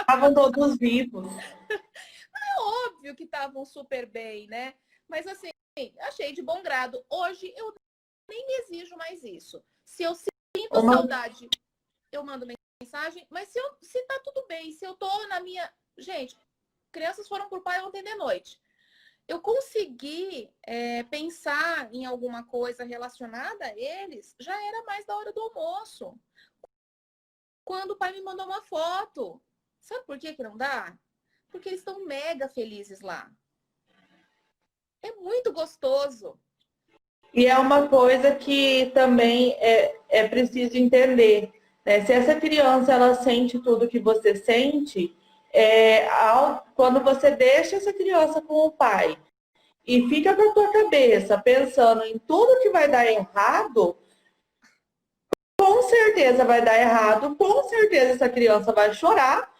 Estavam todos vivos. É óbvio que estavam super bem, né? Mas assim, achei de bom grado. Hoje eu nem exijo mais isso. Se eu sinto saudade, eu mando mensagem, mas se tá tudo bem, se eu tô na minha... Gente, crianças foram pro pai ontem de noite. Eu consegui pensar em alguma coisa relacionada a eles, já era mais da hora do almoço. Quando o pai me mandou uma foto. Sabe por que não dá? Porque eles estão mega felizes lá. É muito gostoso. E é uma coisa que também é preciso entender, né? Se essa criança ela sente tudo que você sente, quando você deixa essa criança com o pai e fica com a tua cabeça pensando em tudo que vai dar errado, com certeza vai dar errado, com certeza essa criança vai chorar,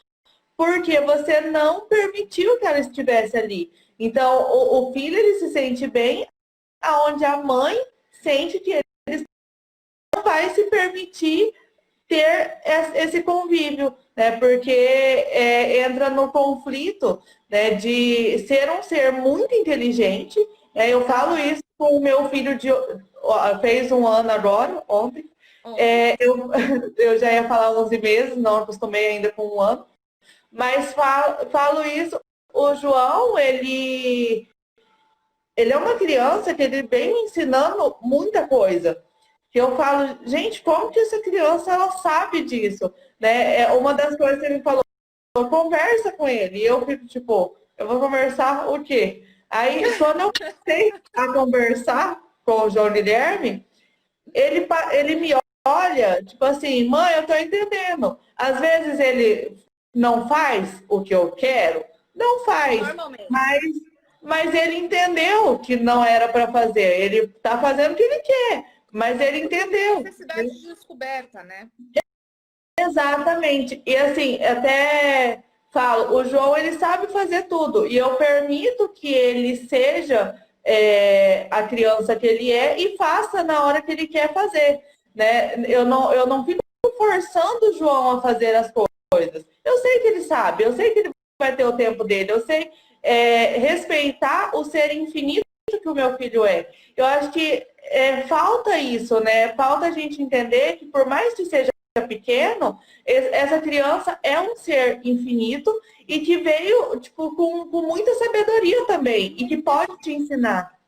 porque você não permitiu que ela estivesse ali. Então, o filho ele se sente bem aonde a mãe sente que ele não vai se permitir ter esse convívio, né? Porque entra no conflito, né, de ser um ser muito inteligente. Né? Eu falo isso com o meu filho fez 1 ano agora, ontem. Eu já ia falar 11 meses, não acostumei ainda com 1 ano. Mas falo isso, o João, ele é uma criança que ele vem me ensinando muita coisa. Que eu falo, gente, como que essa criança ela sabe disso? Né? É uma das coisas que ele falou, conversa com ele. E eu fico tipo, eu vou conversar o quê? Aí, quando eu comecei a conversar com o João Guilherme, ele me olha, tipo assim, mãe, eu tô entendendo. Às vezes ele não faz o que eu quero, não faz. Normalmente. Mas ele entendeu que não era para fazer. Ele está fazendo o que ele quer, mas ele entendeu. Necessidade de descoberta, né? Exatamente. E assim, até falo, o João ele sabe fazer tudo. E eu permito que ele seja a criança que ele é e faça na hora que ele quer fazer. Né? Eu não fico forçando o João a fazer as coisas. Eu sei que ele sabe, eu sei que ele vai ter o tempo dele, eu sei respeitar o ser infinito que o meu filho é. Eu acho que falta isso, né? Falta a gente entender que por mais que seja pequeno, essa criança é um ser infinito e que veio tipo, com muita sabedoria também e que pode te ensinar.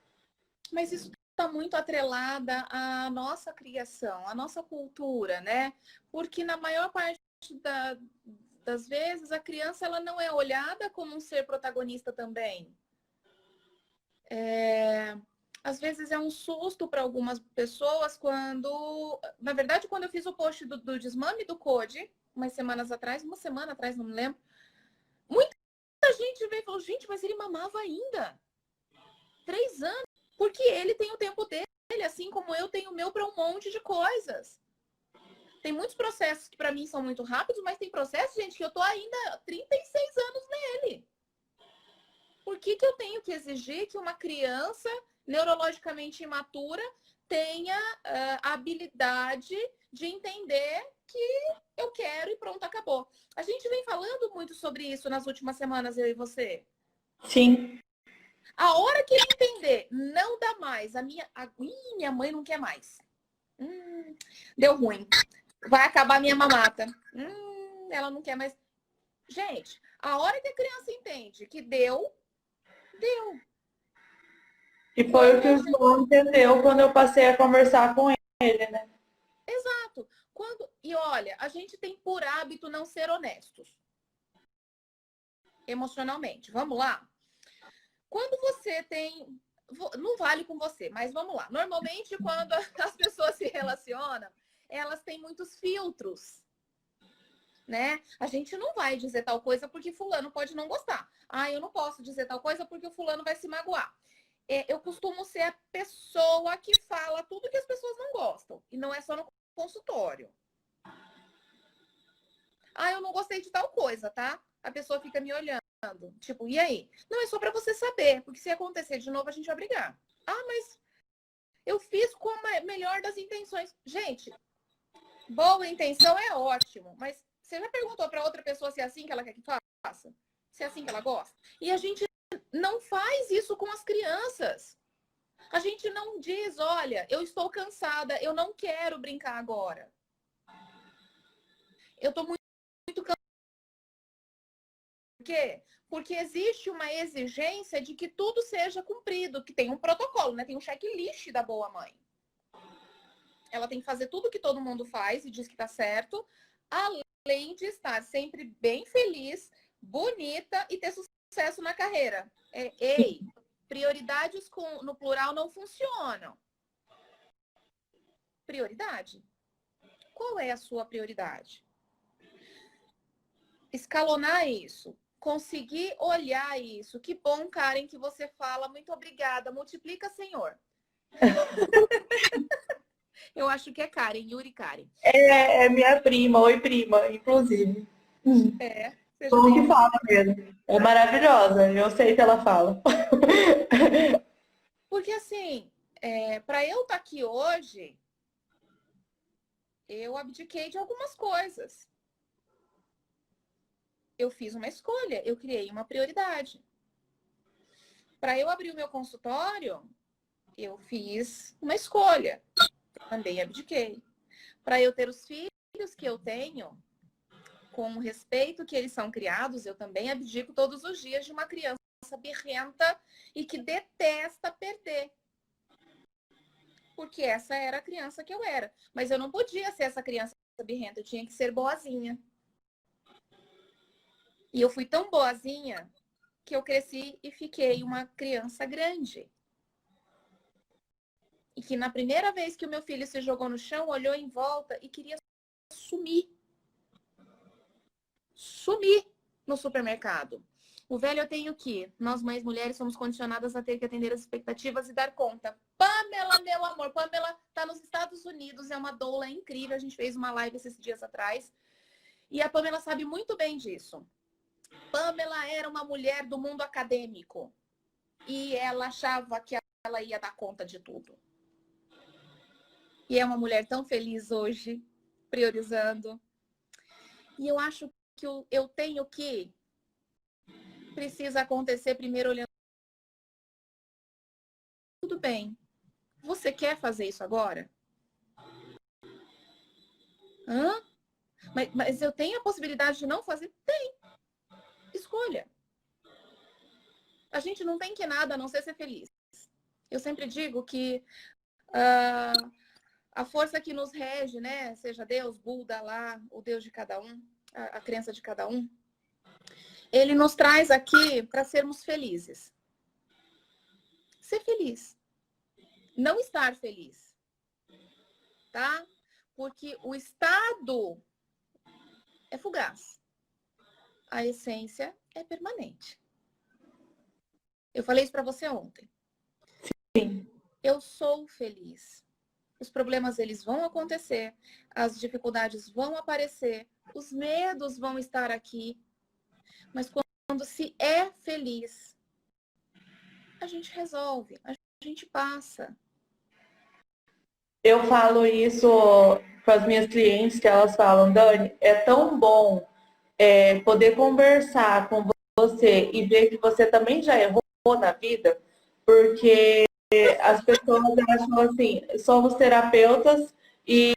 Mas isso está muito atrelada à nossa criação, à nossa cultura, né? Porque na maior parte das vezes a criança ela não é olhada como um ser protagonista também. Às vezes é um susto para algumas pessoas quando... Na verdade, quando eu fiz o post do desmame do Code, uma semana atrás, não me lembro, muita gente veio e falou, gente, mas ele mamava ainda. 3 anos. Porque ele tem o tempo dele, assim como eu tenho o meu para um monte de coisas. Tem muitos processos que para mim são muito rápidos, mas tem processos, gente, que eu tô ainda 36 anos nele. Por que eu tenho que exigir que uma criança neurologicamente imatura tenha a habilidade de entender que eu quero e pronto, acabou? A gente vem falando muito sobre isso nas últimas semanas, eu e você. Sim. A hora que ele entender, não dá mais. Minha mãe não quer mais. Deu ruim. Vai acabar a minha mamata. Ela não quer mais. Gente, a hora que a criança entende que deu. E foi o que o João entendeu quando eu passei a conversar com ele, né? Exato. E olha, a gente tem por hábito não ser honestos. Emocionalmente. Vamos lá? Quando você tem... Não vale com você, mas vamos lá. Normalmente, quando as pessoas se relacionam, elas têm muitos filtros, né? A gente não vai dizer tal coisa porque fulano pode não gostar. Eu não posso dizer tal coisa porque o fulano vai se magoar. Eu costumo ser a pessoa que fala tudo que as pessoas não gostam. E não é só no consultório. Eu não gostei de tal coisa, tá? A pessoa fica me olhando. Tipo, e aí? Não, é só pra você saber. Porque se acontecer de novo, a gente vai brigar. Mas eu fiz com a melhor das intenções. Gente, boa intenção é ótimo. Mas você já perguntou pra outra pessoa se é assim que ela quer que faça? Se é assim que ela gosta? E a gente não faz isso com as crianças. A gente não diz, olha, eu estou cansada, eu não quero brincar agora. Eu tô muito cansada. Por quê? Porque existe uma exigência de que tudo seja cumprido, que tem um protocolo, né? Tem um checklist da boa mãe. Ela tem que fazer tudo que todo mundo faz e diz que tá certo, além de estar sempre bem feliz, bonita e ter sucesso na carreira. Prioridades no plural não funcionam. Prioridade? Qual é a sua prioridade? Escalonar isso. Conseguir olhar isso. Que bom, Karen, que você fala. Muito obrigada. Multiplica, Senhor. Eu acho que é Karen, Yuri Karen. É minha prima, oi prima, inclusive. Como que fala mesmo. É maravilhosa, eu sei que ela fala. Porque assim, para eu estar aqui hoje, eu abdiquei de algumas coisas. Eu fiz uma escolha, eu criei uma prioridade. Para eu abrir o meu consultório, eu fiz uma escolha, também abdiquei. Para eu ter os filhos que eu tenho, com o respeito que eles são criados, eu também abdico todos os dias de uma criança birrenta e que detesta perder. Porque essa era a criança que eu era. Mas eu não podia ser essa criança birrenta, eu tinha que ser boazinha. E eu fui tão boazinha que eu cresci e fiquei uma criança grande. E que na primeira vez que o meu filho se jogou no chão, olhou em volta e queria sumir. Sumir no supermercado. O velho eu tenho que, nós mães mulheres somos condicionadas a ter que atender as expectativas e dar conta. Pamela, meu amor, Pamela tá nos Estados Unidos, é uma doula incrível, a gente fez uma live esses dias atrás. E a Pamela sabe muito bem disso. Pamela era uma mulher do mundo acadêmico. E ela achava que ela ia dar conta de tudo. E é uma mulher tão feliz hoje, priorizando. E eu acho que eu tenho que precisa acontecer primeiro olhando. Tudo bem. Você quer fazer isso agora? Mas eu tenho a possibilidade de não fazer? Tem. Escolha. A gente não tem que nada a não ser feliz. Eu sempre digo que a força que nos rege, né? Seja Deus, Buda, lá, o Deus de cada um, a crença de cada um, ele nos traz aqui para sermos felizes. Ser feliz. Não estar feliz. Tá? Porque o estado é fugaz. A essência é permanente. Eu falei isso para você ontem. Sim. Eu sou feliz. Os problemas, eles vão acontecer. As dificuldades vão aparecer. Os medos vão estar aqui. Mas quando se é feliz, a gente resolve. A gente passa. Eu falo isso com as minhas clientes, que elas falam, Dani, é tão bom poder conversar com você e ver que você também já errou, na vida, porque as pessoas acham assim, somos terapeutas e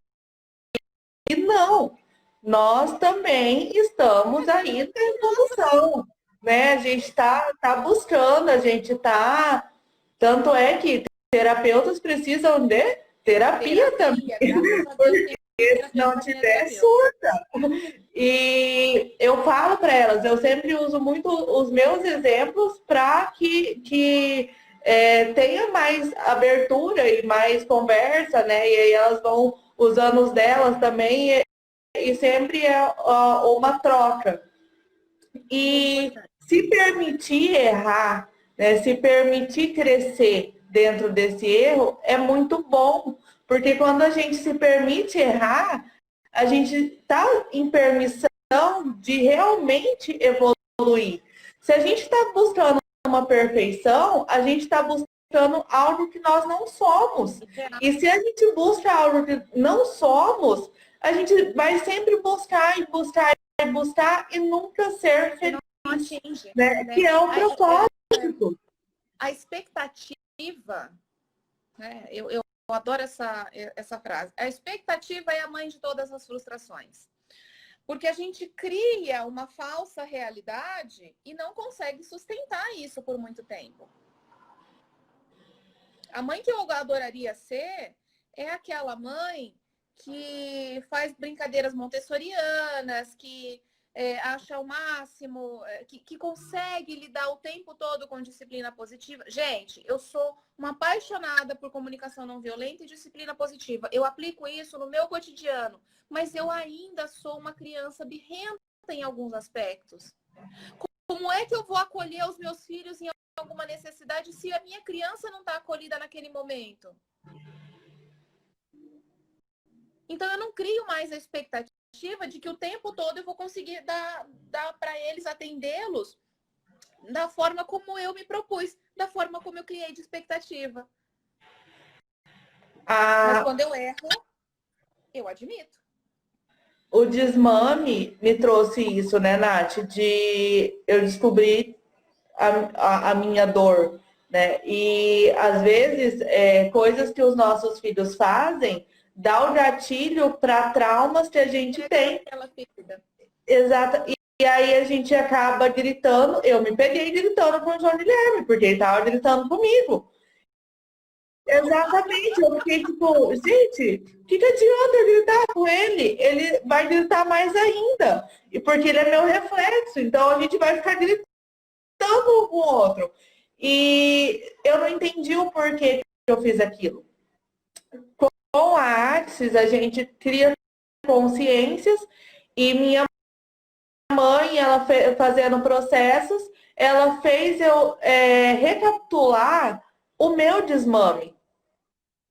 não, nós também estamos aí na evolução, né? A gente tá buscando, a gente tá. Tanto é que terapeutas precisam de terapia também. Graças a Deus tem Se não tiver, surta. E eu falo para elas, eu sempre uso muito os meus exemplos para que tenha mais abertura e mais conversa, né? E aí elas vão usando os delas também e sempre é uma troca. E se permitir errar, né, se permitir crescer dentro desse erro, é muito bom, porque quando a gente se permite errar, a gente está em permissão de realmente evoluir. Se a gente está buscando uma perfeição, a gente está buscando algo que nós não somos. E se a gente busca algo que não somos, a gente vai sempre buscar e buscar e buscar e nunca ser feliz. Não atinge, né? Que é o propósito. A expectativa, né? Eu adoro essa frase. A expectativa é a mãe de todas as frustrações. Porque a gente cria uma falsa realidade e não consegue sustentar isso por muito tempo. A mãe que eu adoraria ser é aquela mãe que faz brincadeiras montessorianas, que acha o máximo, que consegue lidar o tempo todo com disciplina positiva. Gente, eu sou uma apaixonada por comunicação não violenta e disciplina positiva. Eu aplico isso no meu cotidiano, mas eu ainda sou uma criança birrenta em alguns aspectos. Como é que eu vou acolher os meus filhos em alguma necessidade se a minha criança não está acolhida naquele momento? Então, eu não crio mais a expectativa de que o tempo todo eu vou conseguir dar para eles, atendê-los da forma como eu me propus, da forma como eu criei de expectativa. Mas quando eu erro, eu admito. O desmame me trouxe isso, né, Nath? Eu descobri a minha dor, né? E às vezes coisas que os nossos filhos fazem dá o gatilho para traumas que a gente tem. Exato. E aí a gente acaba gritando. Eu me peguei gritando com o João Guilherme, porque ele estava gritando comigo. Exatamente, eu fiquei tipo, gente, o que adianta eu gritar com ele? Ele vai gritar mais ainda. E porque ele é meu reflexo, então a gente vai ficar gritando um com o outro. E eu não entendi o porquê que eu fiz aquilo. Com a Axis, a gente cria consciências e minha mãe, ela fazendo processos, ela fez eu recapitular o meu desmame.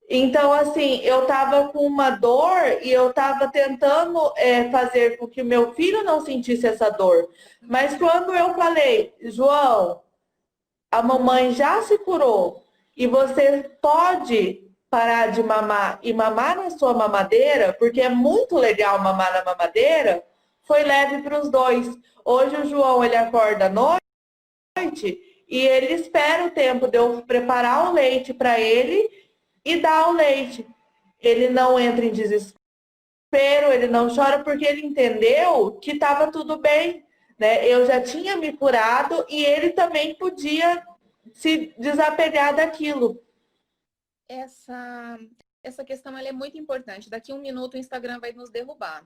Então, assim, eu tava com uma dor e eu tava tentando fazer com que o meu filho não sentisse essa dor. Mas quando eu falei, João, a mamãe já se curou e você pode parar de mamar e mamar na sua mamadeira, porque é muito legal mamar na mamadeira, foi leve para os dois. Hoje o João, ele acorda à noite e ele espera o tempo de eu preparar o leite para ele e dar o leite. Ele não entra em desespero, ele não chora, porque ele entendeu que estava tudo bem, né? Eu já tinha me curado e ele também podia se desapegar daquilo. Essa questão ela é muito importante. Daqui 1 minuto o Instagram vai nos derrubar.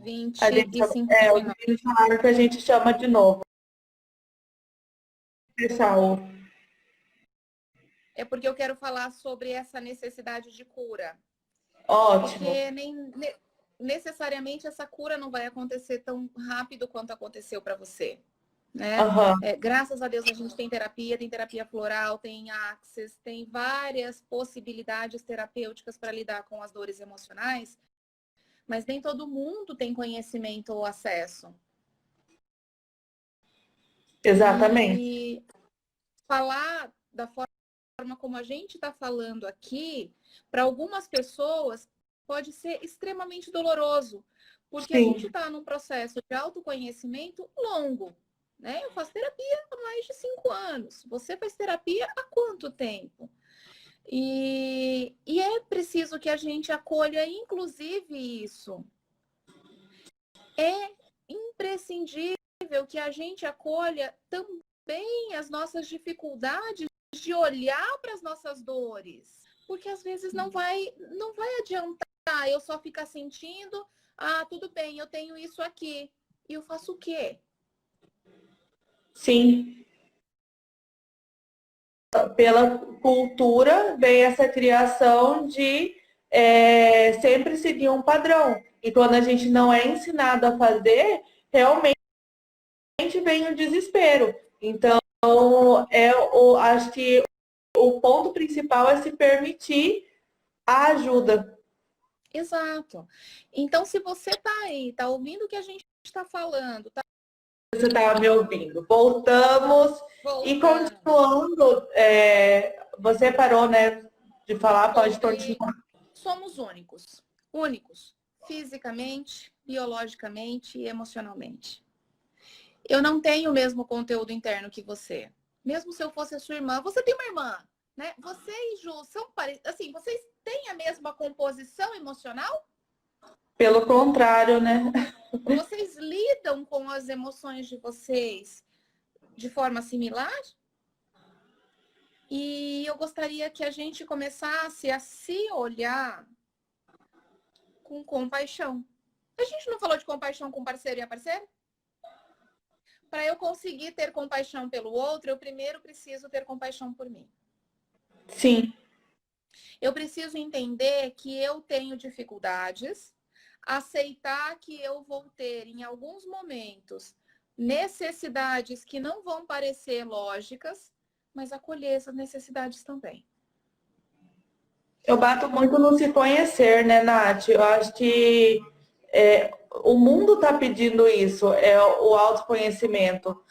25. Eles falaram que a gente chama de novo. Pessoal. É porque eu quero falar sobre essa necessidade de cura. Ótimo. Porque necessariamente essa cura não vai acontecer tão rápido quanto aconteceu para você. Né? Uhum. Graças a Deus a gente tem terapia floral, tem Axis, tem várias possibilidades terapêuticas para lidar com as dores emocionais, mas nem todo mundo tem conhecimento ou acesso. Exatamente. E falar da forma como a gente está falando aqui, para algumas pessoas pode ser extremamente doloroso, porque Sim. a gente está num processo de autoconhecimento longo. né? Eu faço terapia há mais de 5 anos. Você faz terapia há quanto tempo? E é preciso que a gente acolha, inclusive, isso. É imprescindível que a gente acolha também as nossas dificuldades de olhar para as nossas dores. Porque às vezes não vai adiantar eu só ficar sentindo, tudo bem, eu tenho isso aqui. E eu faço o quê? Sim. Pela cultura vem essa criação de sempre seguir um padrão. E quando a gente não é ensinado a fazer, realmente vem o desespero. Então, acho que o ponto principal é se permitir a ajuda. Exato. Então, se você tá aí, tá ouvindo o que a gente está falando, tá Você estava me ouvindo. Voltamos e continuando. Você parou, né, de falar, pode continuar. Somos únicos. Únicos. Fisicamente, biologicamente e emocionalmente. Eu não tenho o mesmo conteúdo interno que você. Mesmo se eu fosse a sua irmã. Você tem uma irmã, né? Você e Ju são parecidos. Assim, vocês têm a mesma composição emocional? Pelo contrário, né? Vocês lidam com as emoções de vocês de forma similar? E eu gostaria que a gente começasse a se olhar com compaixão. A gente não falou de compaixão com parceiro e a parceira? Para eu conseguir ter compaixão pelo outro, eu primeiro preciso ter compaixão por mim. Sim. Eu preciso entender que eu tenho dificuldades, aceitar que eu vou ter, em alguns momentos, necessidades que não vão parecer lógicas, mas acolher essas necessidades também. Eu bato muito no se conhecer, né, Nath? Eu acho que o mundo está pedindo isso, é o autoconhecimento.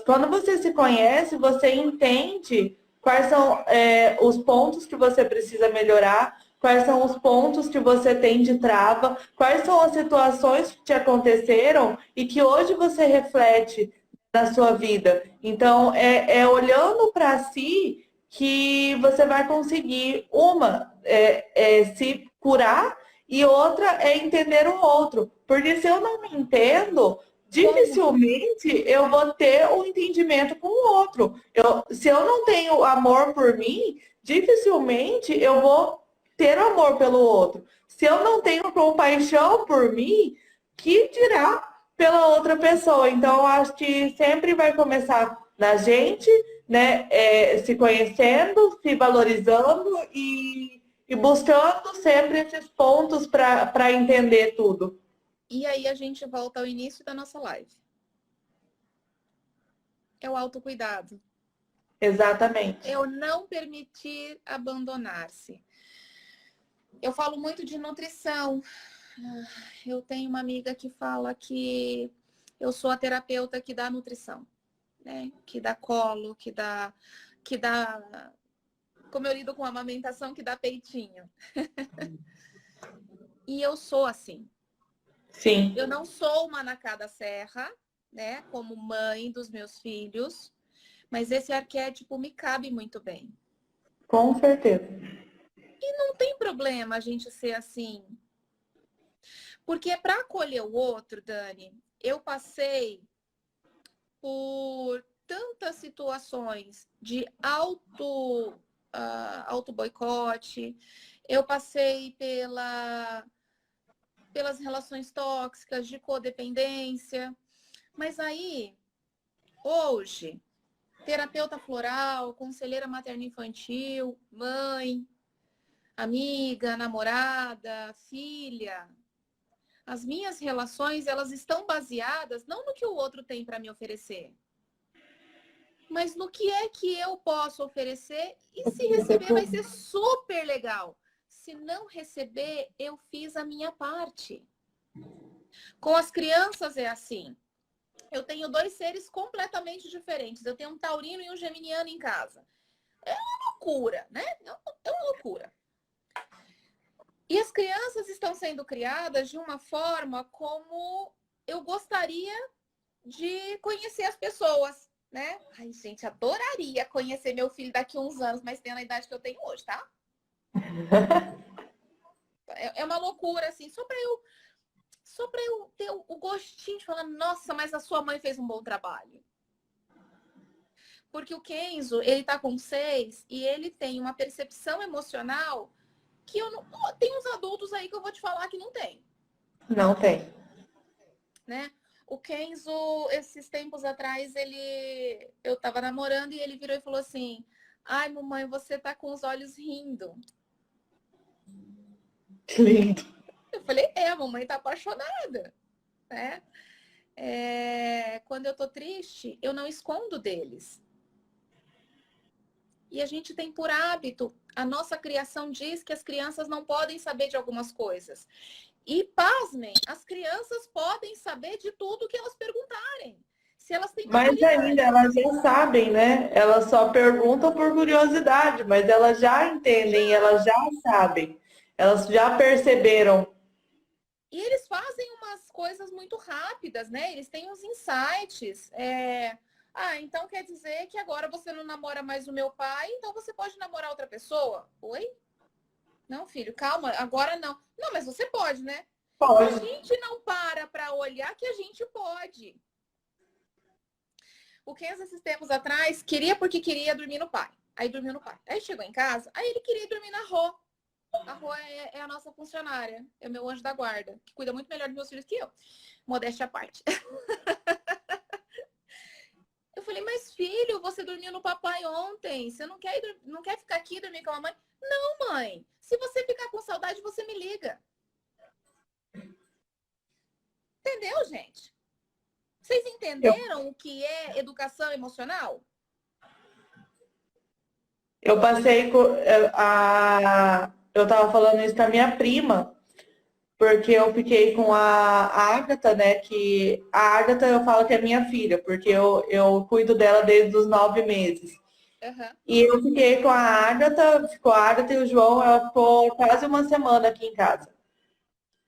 Quando você se conhece, você entende quais são os pontos que você precisa melhorar, quais são os pontos que você tem de trava, quais são as situações que te aconteceram e que hoje você reflete na sua vida. Então, olhando para si que você vai conseguir, se curar e outra é entender o outro. Porque se eu não me entendo, dificilmente eu vou ter um entendimento com o outro. Se eu não tenho amor por mim, dificilmente eu vou ter amor pelo outro. Se eu não tenho compaixão por mim, que dirá pela outra pessoa? Então, eu acho que sempre vai começar na gente, né? Se conhecendo, se valorizando e buscando sempre esses pontos para entender tudo. E aí a gente volta ao início da nossa live. É o autocuidado. Exatamente. Eu não permitir abandonar-se. Eu falo muito de nutrição. Eu tenho uma amiga que fala que eu sou a terapeuta que dá nutrição, né? Que dá colo, que dá, como eu lido com a amamentação, que dá peitinho. E eu sou assim. Sim. Eu não sou uma Nacá da Serra, né? Como mãe dos meus filhos, mas esse arquétipo me cabe muito bem. Com certeza. E não tem problema a gente ser assim. Porque para acolher o outro, Dani, eu passei por tantas situações de auto boicote, eu passei pelas relações tóxicas, de codependência. Mas aí, hoje, terapeuta floral, conselheira materno-infantil, mãe, amiga, namorada, filha, as minhas relações, elas estão baseadas não no que o outro tem para me oferecer, mas no que é que eu posso oferecer, e se receber vai ser super legal. Se não receber, eu fiz a minha parte. Com as crianças é assim. Eu tenho 2 seres completamente diferentes. Eu tenho um taurino e um geminiano em casa. É uma loucura, né? É uma loucura. E as crianças estão sendo criadas de uma forma como eu gostaria de conhecer as pessoas, né? Ai, gente, adoraria conhecer meu filho daqui a uns anos, mas tem a idade que eu tenho hoje, tá? É uma loucura, assim, só pra eu ter o gostinho de falar, nossa, mas a sua mãe fez um bom trabalho. Porque o Kenzo, ele tá com 6 e ele tem uma percepção emocional que eu não... Tem uns adultos aí que eu vou te falar que não tem. Não tem. Né? O Kenzo, esses tempos atrás, eu tava namorando e ele virou e falou assim: ai, mamãe, você tá com os olhos rindo. Que lindo. Eu falei, a mamãe tá apaixonada, né? Quando eu tô triste, eu não escondo deles. E a gente tem por hábito, a nossa criação diz que as crianças não podem saber de algumas coisas. E, pasmem, as crianças podem saber de tudo que elas perguntarem. Se elas têm Mas ainda maturidade. elas já sabem, né? Elas só perguntam por curiosidade, mas elas já entendem, elas já sabem. Elas já perceberam. E eles fazem umas coisas muito rápidas, né? Eles têm uns insights. Então quer dizer que agora você não namora mais o meu pai, então você pode namorar outra pessoa? Oi? Não, filho, calma, agora não. Não, mas você pode, né? E a Pode. gente não para olhar que a gente pode. O Kenzo, esses tempos atrás, queria porque queria dormir no pai. Aí dormiu no pai. Aí chegou em casa, aí ele queria dormir na Rô. A Rô é a nossa funcionária, é o meu anjo da guarda, que cuida muito melhor dos meus filhos que eu. Modéstia à parte. Eu falei, mas filho, você dormiu no papai ontem. Você não quer ficar aqui e dormir com a mamãe? Não, mãe. Se você ficar com saudade, você me liga. Entendeu, gente? Vocês entenderam o que é educação emocional? Eu passei eu tava falando isso com a minha prima, porque eu fiquei com a Ágata, né? Que a Ágata eu falo que é minha filha, porque eu cuido dela desde os 9 meses. Uhum. E eu fiquei com a Ágata, ficou a Ágata e o João, ela ficou quase uma semana aqui em casa.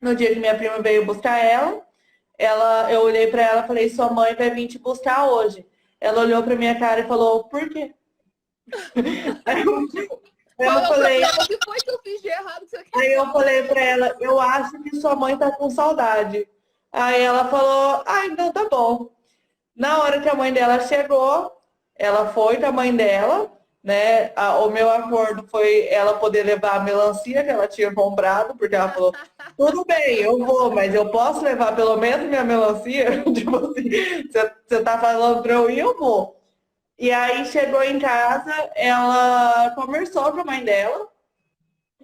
No dia que minha prima veio buscar eu olhei para ela e falei, sua mãe vai vir te buscar hoje. Ela olhou para minha cara e falou, por quê? Tipo, Aí qual eu é o falei, problema? O que foi que eu fiz de errado que você quer aí dizer eu isso pra falei mim? para ela, eu acho que sua mãe tá com saudade. Aí ela falou, ah, então tá bom. Na hora que a mãe dela chegou, ela foi com a mãe dela, né? O meu acordo foi ela poder levar a melancia que ela tinha comprado, porque ela falou, tudo bem, eu vou, mas eu posso levar pelo menos minha melancia? Tipo assim, você tá falando pra eu ir, eu vou. E aí chegou em casa, ela conversou com a mãe dela,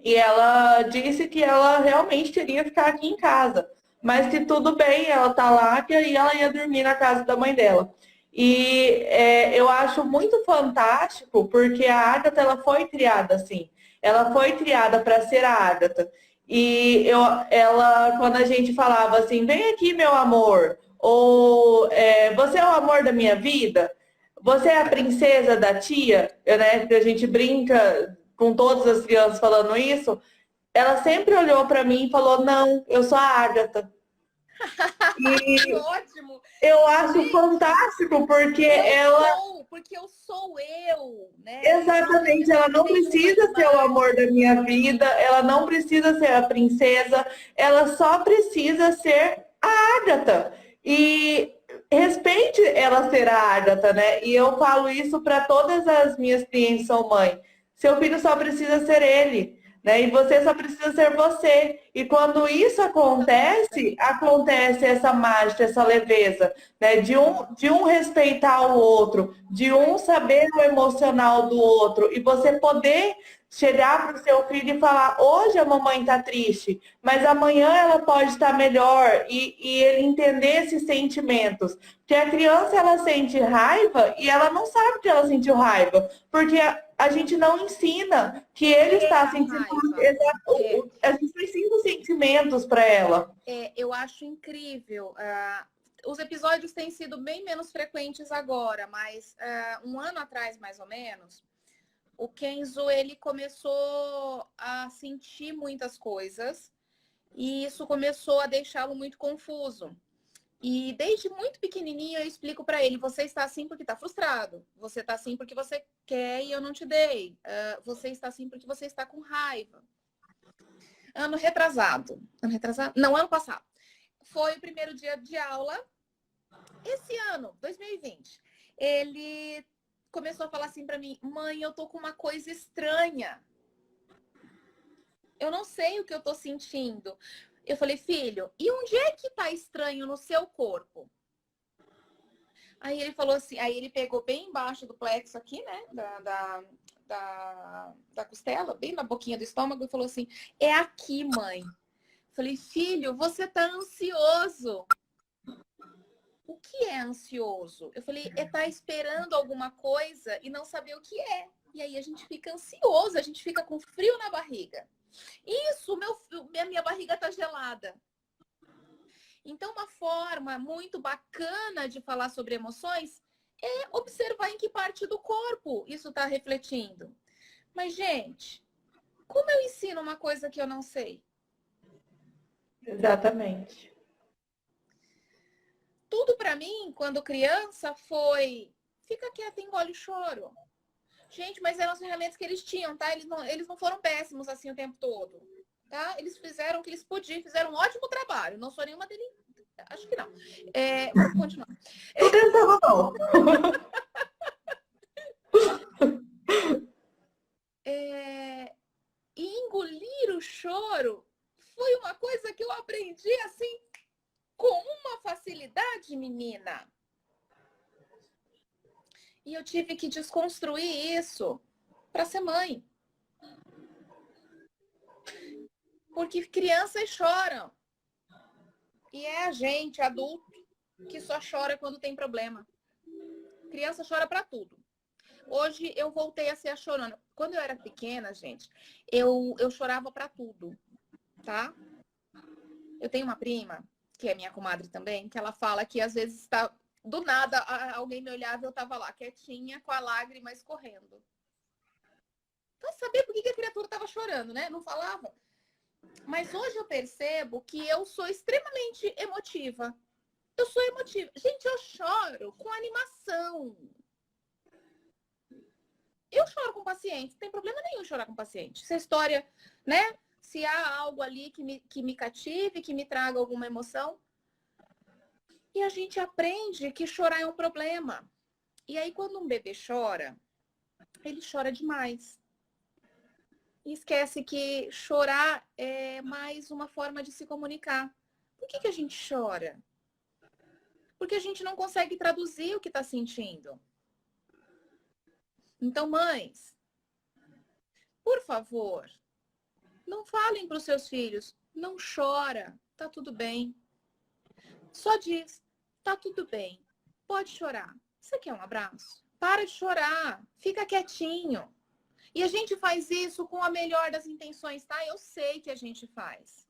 e ela disse que ela realmente queria ficar aqui em casa, mas que tudo bem, ela tá lá, que aí ela ia dormir na casa da mãe dela. E eu acho muito fantástico, porque a Ágata ela foi criada assim. Ela foi criada para ser a Ágata. Ela, quando a gente falava assim, vem aqui, meu amor, ou você é o amor da minha vida, você é a princesa da tia, né? Que a gente brinca com todas as crianças falando isso, ela sempre olhou para mim e falou: Não, eu sou a Ágata. Que E ótimo! eu acho Gente, fantástico, porque ela, porque eu sou eu, né? exatamente, ela Eu não tenho uma precisa ser o amor da imagem. minha vida, ela não precisa ser a princesa, ela só precisa ser a Ágata. E respeite ela ser a Ágata, né? E eu falo isso para todas as minhas clientes que são mãe. Seu filho só precisa ser ele, né? E você só precisa ser você. E quando isso acontece, acontece essa mágica, essa leveza, né? De um respeitar o outro, de um saber o emocional do outro, e você poder chegar para o seu filho e falar: hoje a mamãe está triste, mas amanhã ela pode estar melhor, e ele entender esses sentimentos. Porque a criança ela sente raiva e ela não sabe que ela sentiu raiva, porque a gente não ensina que ele está sentindo. Raiva. A gente não ensina os sentimentos para ela. Eu acho incrível. Os episódios têm sido bem menos frequentes agora, mas um ano atrás, mais ou menos, o Kenzo ele começou a sentir muitas coisas e isso começou a deixá-lo muito confuso. E desde muito pequenininho eu explico para ele, você está assim porque está frustrado. Você está assim porque você quer e eu não te dei. Você está assim porque você está com raiva. Ano retrasado. Ano retrasado? Não, ano passado. Foi o primeiro dia de aula. Esse ano, 2020. Ele começou a falar assim para mim, mãe, eu tô com uma coisa estranha. Eu não sei o que eu tô sentindo. Eu falei, filho, e onde é que tá estranho no seu corpo? Aí ele falou assim, aí ele pegou bem embaixo do plexo aqui, né? Da costela, bem na boquinha do estômago, e falou assim, é aqui, mãe. Falei, filho, você tá ansioso. O que é ansioso? Eu falei, é estar esperando alguma coisa e não saber o que é. E aí a gente fica ansioso, a gente fica com frio na barriga. Isso, minha barriga tá gelada. Então, uma forma muito bacana de falar sobre emoções é observar em que parte do corpo isso está refletindo. Mas, gente, como eu ensino uma coisa que eu não sei? Exatamente. Tudo para mim, quando criança, foi fica quieta, engole o choro. Gente, mas eram as ferramentas que eles tinham, tá? Eles não foram péssimos assim o tempo todo, tá? Eles fizeram o que eles podiam, fizeram um ótimo trabalho. Não sou nenhuma deles. Acho que não. Vamos continuar. Tô tentando não. E engolir o choro foi uma coisa que eu aprendi assim com uma facilidade, menina. E eu tive que desconstruir isso para ser mãe. Porque crianças choram. E é a gente, adulto, que só chora quando tem problema. Criança chora para tudo. Hoje eu voltei a ser a chorona. Quando eu era pequena, gente, eu chorava para tudo, tá? Eu tenho uma prima, que é minha comadre também, que ela fala que às vezes está do nada alguém me olhava e eu tava lá quietinha com a lágrima escorrendo. Então saber por que a criatura tava chorando, né? Não falava. Mas hoje eu percebo que eu sou extremamente emotiva. Eu sou emotiva. Gente, eu choro com animação. Eu choro com paciente, não tem problema nenhum chorar com paciente. Se a história, né? Se há algo ali que me cative, que me traga alguma emoção. E a gente aprende que chorar é um problema. E aí, quando um bebê chora, ele chora demais. E esquece que chorar é mais uma forma de se comunicar. Por que a gente chora? Porque a gente não consegue traduzir o que está sentindo. Então, mães, por favor, não falem para os seus filhos, não chora, tá tudo bem. Só diz, tá tudo bem, pode chorar. Você quer um abraço? Para de chorar, fica quietinho. E a gente faz isso com a melhor das intenções, tá? Eu sei que a gente faz.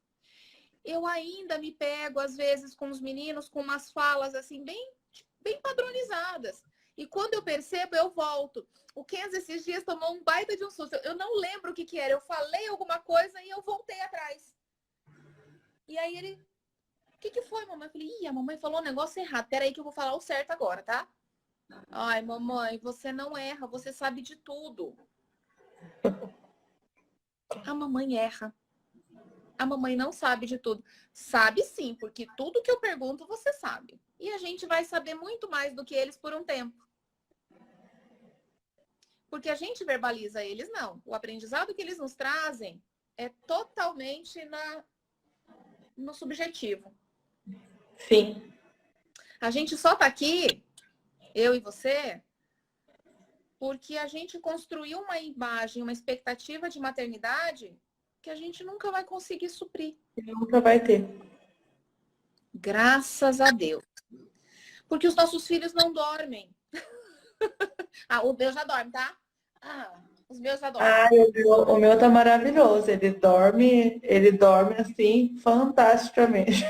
Eu ainda me pego, às vezes, com os meninos, com umas falas, assim, bem padronizadas. E quando eu percebo, eu volto. O Kenzo, esses dias, tomou um baita de um susto. Eu não lembro o que era. Eu falei alguma coisa e eu voltei atrás. E aí ele... O que foi, mamãe? Eu falei, a mamãe falou um negócio errado. Peraí que eu vou falar o certo agora, tá? Ai, mamãe, você não erra. Você sabe de tudo. A mamãe erra. A mamãe não sabe de tudo. Sabe sim, porque tudo que eu pergunto você sabe. E a gente vai saber muito mais do que eles por um tempo. Porque a gente verbaliza eles, não. O aprendizado que eles nos trazem é totalmente no subjetivo. Sim. A gente só tá aqui, eu e você, porque a gente construiu uma imagem, uma expectativa de maternidade que a gente nunca vai conseguir suprir. Nunca vai ter. Graças a Deus. Porque os nossos filhos não dormem. O meu já dorme, tá? Os meus já dormem. O meu tá maravilhoso. Ele dorme assim, fantasticamente.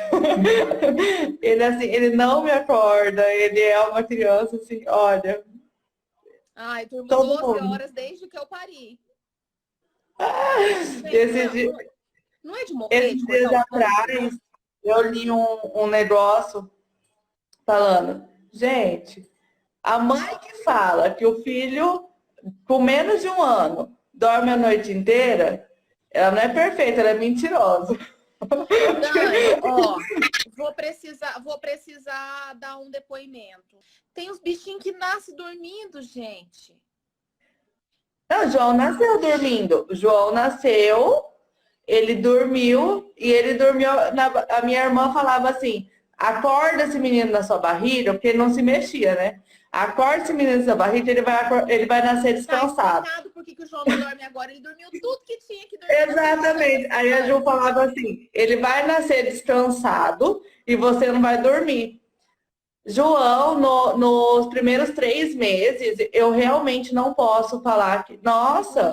Ele assim, ele não me acorda, ele é uma criança assim, olha. Eu durmo Todo 12 mundo. horas desde que eu pari. Não é de morrer, Esses de dias cortar o pulso? atrás, eu li um negócio falando, gente, a mãe que fala que o filho, com menos de 1 ano, dorme a noite inteira, ela não é perfeita, ela é mentirosa. Dani, ó, vou precisar dar um depoimento. Tem os bichinhos que nascem dormindo, gente. Não, o João nasceu dormindo. O João nasceu, ele dormiu e ele dormiu. A minha irmã falava assim: acorda esse menino na sua barriga, porque ele não se mexia, né? Acorda esse menino na sua barriga, ele vai nascer Tá descansado. explicado por que o João não dorme agora. Ele dormiu tudo que tinha que dormir. Exatamente. Aí a Ju falava assim: ele vai nascer descansado e você não vai dormir. João, nos primeiros 3 meses, eu realmente não posso falar que, nossa,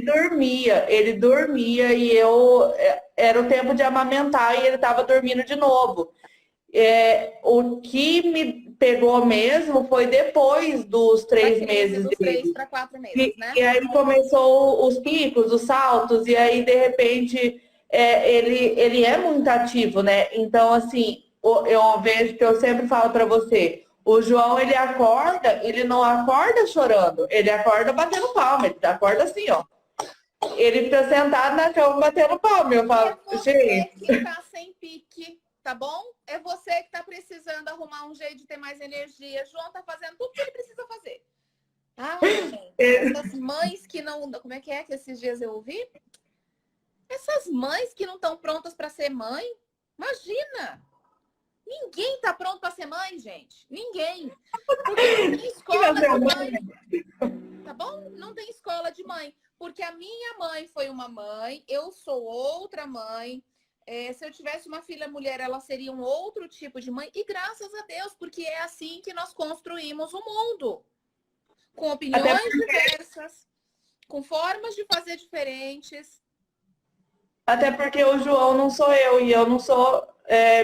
Dormia. ele dormia e era o tempo de amamentar e ele estava dormindo de novo. O que me pegou mesmo foi depois dos 3 meses Dos dele. 3 para 4 meses, né? E aí começou os picos, os saltos, e aí de repente ele é muito ativo, né? Então, assim, eu vejo que eu sempre falo para você, o João ele acorda, ele não acorda chorando, ele acorda batendo palma, ele acorda assim, ó. Ele fica sentado na cama batendo palma. Eu falo, É você gente. que tá sem pique, tá bom? É você que tá precisando arrumar um jeito de ter mais energia. João tá fazendo tudo que ele precisa fazer. Ai, gente, essas mães que não... Como é que esses dias eu ouvi? Essas mães que não estão prontas para ser mãe. Imagina! Ninguém tá pronto para ser mãe, gente. Ninguém. Porque não tem escola de mãe. Tá bom? Não tem escola de mãe. Porque a minha mãe foi uma mãe, eu sou outra mãe. Se eu tivesse uma filha mulher, ela seria um outro tipo de mãe. E graças a Deus, porque é assim que nós construímos o mundo. Com opiniões diversas, com formas de fazer diferentes. Até porque o João não sou eu e eu não sou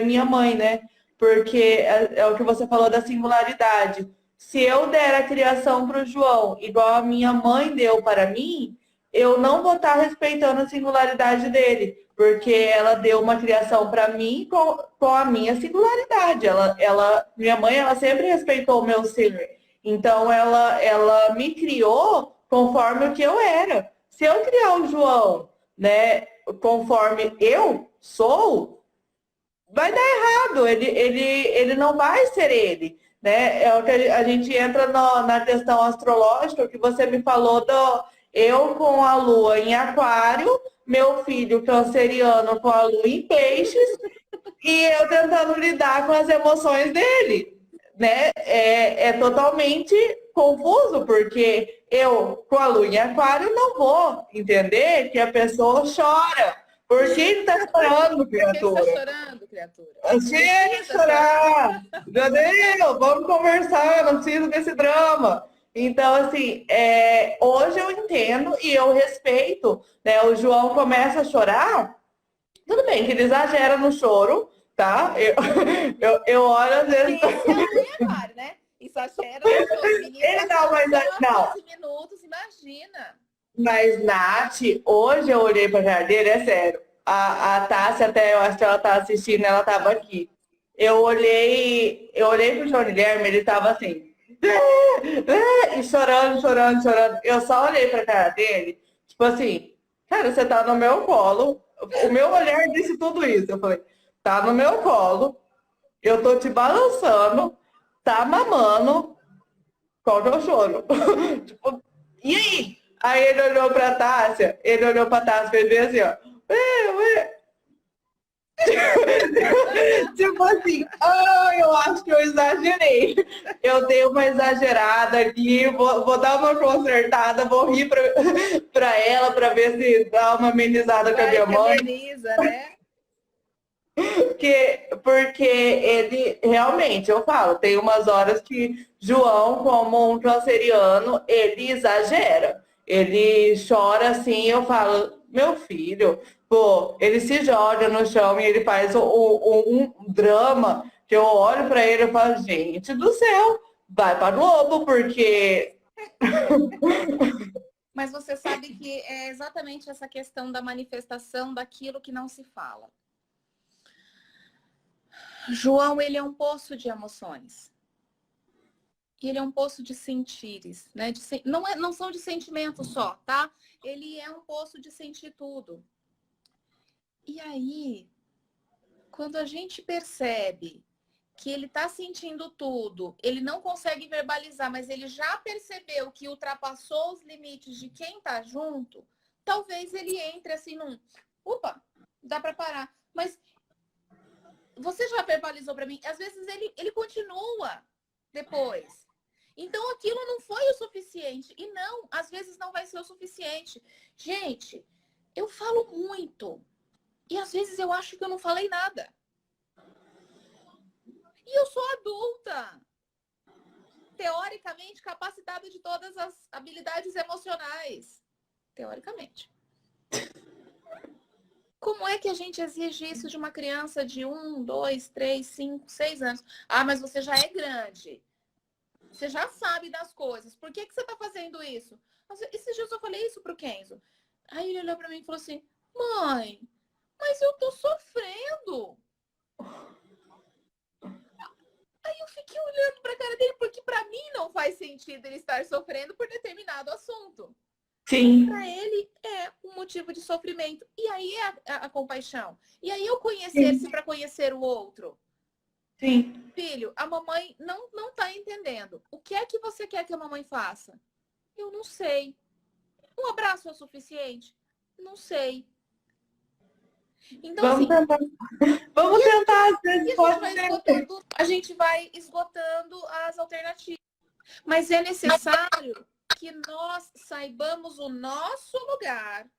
minha mãe, né? Porque é o que você falou da singularidade. Se eu der a criação para o João igual a minha mãe deu para mim, eu não vou estar respeitando a singularidade dele, porque ela deu uma criação para mim com a minha singularidade. Minha mãe, ela sempre respeitou o meu ser. Então, ela me criou conforme o que eu era. Se eu criar o João, né, conforme eu sou, vai dar errado. Ele não vai ser ele, né? É o que a gente entra na questão astrológica que você me falou eu com a lua em aquário, meu filho canceriano com a lua em peixes e eu tentando lidar com as emoções dele, né? É totalmente confuso, porque eu, com a lua em aquário, não vou entender que a pessoa chora. Por que ele está chorando, criatura? Por que você está chorando, criatura? Chega de chorar! Meu Deus, vamos conversar, não preciso desse drama. Então, assim, hoje eu entendo e eu respeito, né? O João começa a chorar, tudo bem que ele exagera no choro, tá? Eu olho às vezes. Esse é a lua em aquário, né? Exagera no choro. Ele não, mas não. 12 minutos, imagina. Mas, Nath, hoje eu olhei pra cara dele, é sério. A Tássia, até eu acho que ela tá assistindo, ela tava aqui. Eu olhei pro João Guilherme, ele tava assim. E chorando, chorando, chorando. Eu só olhei pra cara dele, tipo assim, cara, você tá no meu colo. O meu olhar disse tudo isso. Eu falei, tá no meu colo, eu tô te balançando, tá mamando, qual que é o choro? Tipo, e aí? Aí ele olhou pra Tássia e fez assim, ó. Ué. Tipo assim, eu acho que eu exagerei. Eu dei uma exagerada aqui, vou dar uma consertada, vou rir pra ela, pra ver se dá uma amenizada com a minha mãe. Ameniza, né? Porque ele, realmente, eu falo, tem umas horas que João, como um canceriano, ele exagera. Ele chora assim, eu falo, meu filho, pô, ele se joga no chão e ele faz um drama que eu olho para ele e falo, gente do céu, vai para Globo, porque... Mas você sabe que é exatamente essa questão da manifestação daquilo que não se fala. João, ele é um poço de emoções. E ele é um poço de sentires, né? Não são de sentimentos só, tá? Ele é um poço de sentir tudo. E aí, quando a gente percebe que ele tá sentindo tudo, ele não consegue verbalizar, mas ele já percebeu que ultrapassou os limites de quem tá junto, talvez ele entre assim num, opa, dá para parar. Mas você já verbalizou para mim? Às vezes ele continua depois. Então aquilo não foi o suficiente. E não, às vezes não vai ser o suficiente. Gente, eu falo muito. E às vezes eu acho que eu não falei nada. E eu sou adulta. Teoricamente capacitada de todas as habilidades emocionais. Teoricamente. Como é que a gente exige isso de uma criança de 1, 2, 3, 5, 6 anos? Ah, mas você já é grande. Você já sabe das coisas. Por que você tá fazendo isso? Esses dias eu falei isso pro Kenzo. Aí ele olhou pra mim e falou assim, mãe, mas eu tô sofrendo. Aí eu fiquei olhando pra cara dele, porque pra mim não faz sentido ele estar sofrendo por determinado assunto. Sim. Para ele é um motivo de sofrimento. E aí é a compaixão. E aí eu conhecer-se para conhecer o outro. Sim. Filho, a mamãe não tá entendendo. O que é que você quer que a mamãe faça? Eu não sei. Um abraço é o suficiente? Não sei. Então, Vamos assim, tentar. Vamos tentar, às vezes pode ser. a gente vai esgotando as alternativas. Mas é necessário que nós saibamos o nosso lugar,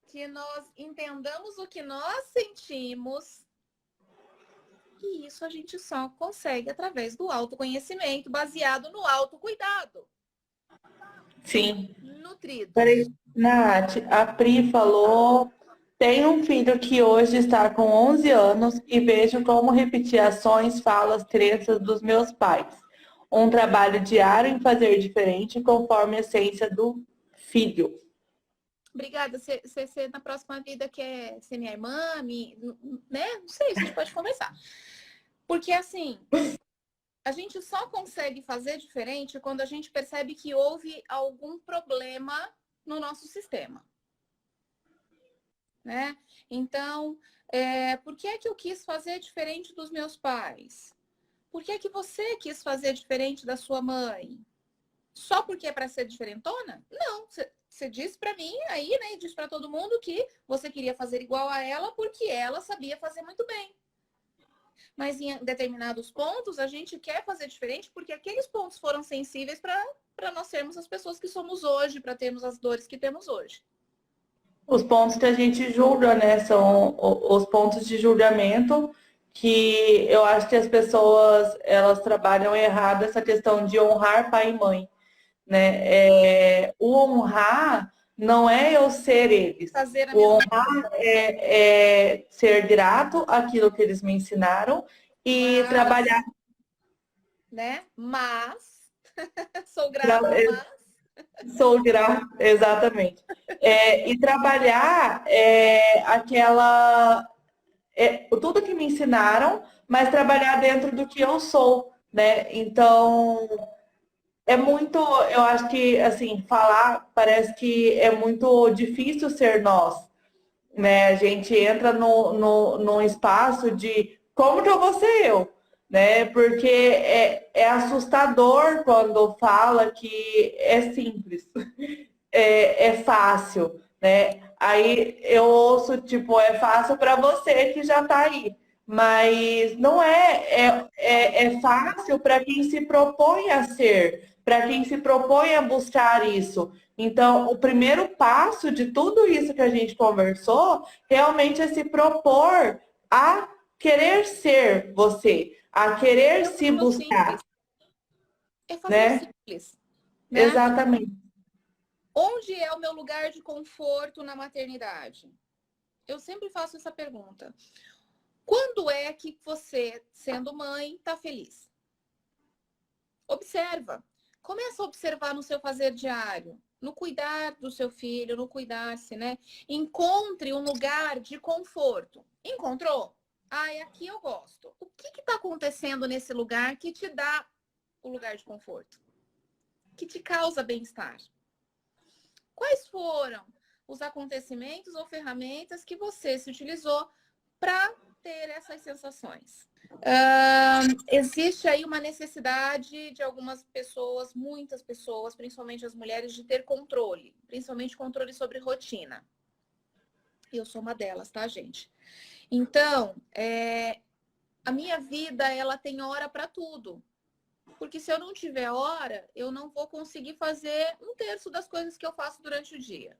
que nós entendamos o que nós sentimos. E isso a gente só consegue através do autoconhecimento, baseado no autocuidado. Sim. Nutrido. Peraí, Nath, a Pri falou, tenho um filho que hoje está com 11 anos e vejo como repetir ações, falas, crenças dos meus pais. Um trabalho diário em fazer diferente conforme a essência do filho. Obrigada. Você na próxima vida quer ser minha irmã, né? Não sei, a gente pode conversar. Porque assim, a gente só consegue fazer diferente quando a gente percebe que houve algum problema no nosso sistema. Né? Então, por que é que eu quis fazer diferente dos meus pais? Por que é que você quis fazer diferente da sua mãe? Só porque é para ser diferentona? Não, você disse para mim aí, né, e disse para todo mundo que você queria fazer igual a ela porque ela sabia fazer muito bem. Mas em determinados pontos a gente quer fazer diferente porque aqueles pontos foram sensíveis para nós sermos as pessoas que somos hoje, para termos as dores que temos hoje. Os pontos que a gente julga, né, são os pontos de julgamento que eu acho que as pessoas, elas trabalham errado essa questão de honrar pai e mãe, né? O honrar não é eu ser eles. Fazer a O mesma honrar é ser grato àquilo que eles me ensinaram e trabalhar. Né? Mas, sou grata, mas... Sou grata, exatamente. E trabalhar tudo que me ensinaram, mas trabalhar dentro do que eu sou, né? Então, eu acho que, assim, falar parece que é muito difícil ser nós, né? A gente entra num espaço de como que eu vou ser eu, né? Porque é assustador quando fala que é simples, é fácil, né? Aí eu ouço, tipo, é fácil para você que já está aí. Mas não é fácil para quem se propõe a ser, para quem se propõe a buscar isso. Então, o primeiro passo de tudo isso que a gente conversou, realmente é se propor a querer ser você, a querer se buscar, Simples. É fazer né? simples, né? Exatamente. Onde é o meu lugar de conforto na maternidade? Eu sempre faço essa pergunta. Quando é que você, sendo mãe, está feliz? Observa. Começa a observar no seu fazer diário, no cuidar do seu filho, no cuidar-se, né? Encontre um lugar de conforto. Encontrou? Ai, aqui eu gosto. O que está acontecendo nesse lugar que te dá o lugar de conforto? Que te causa bem-estar? Quais foram os acontecimentos ou ferramentas que você se utilizou para ter essas sensações? Existe aí uma necessidade de algumas pessoas, muitas pessoas, principalmente as mulheres, de ter controle, principalmente controle sobre rotina. Eu sou uma delas, tá, gente? Então, a minha vida, ela tem hora para tudo. Porque se eu não tiver hora, eu não vou conseguir fazer 1/3 das coisas que eu faço durante o dia.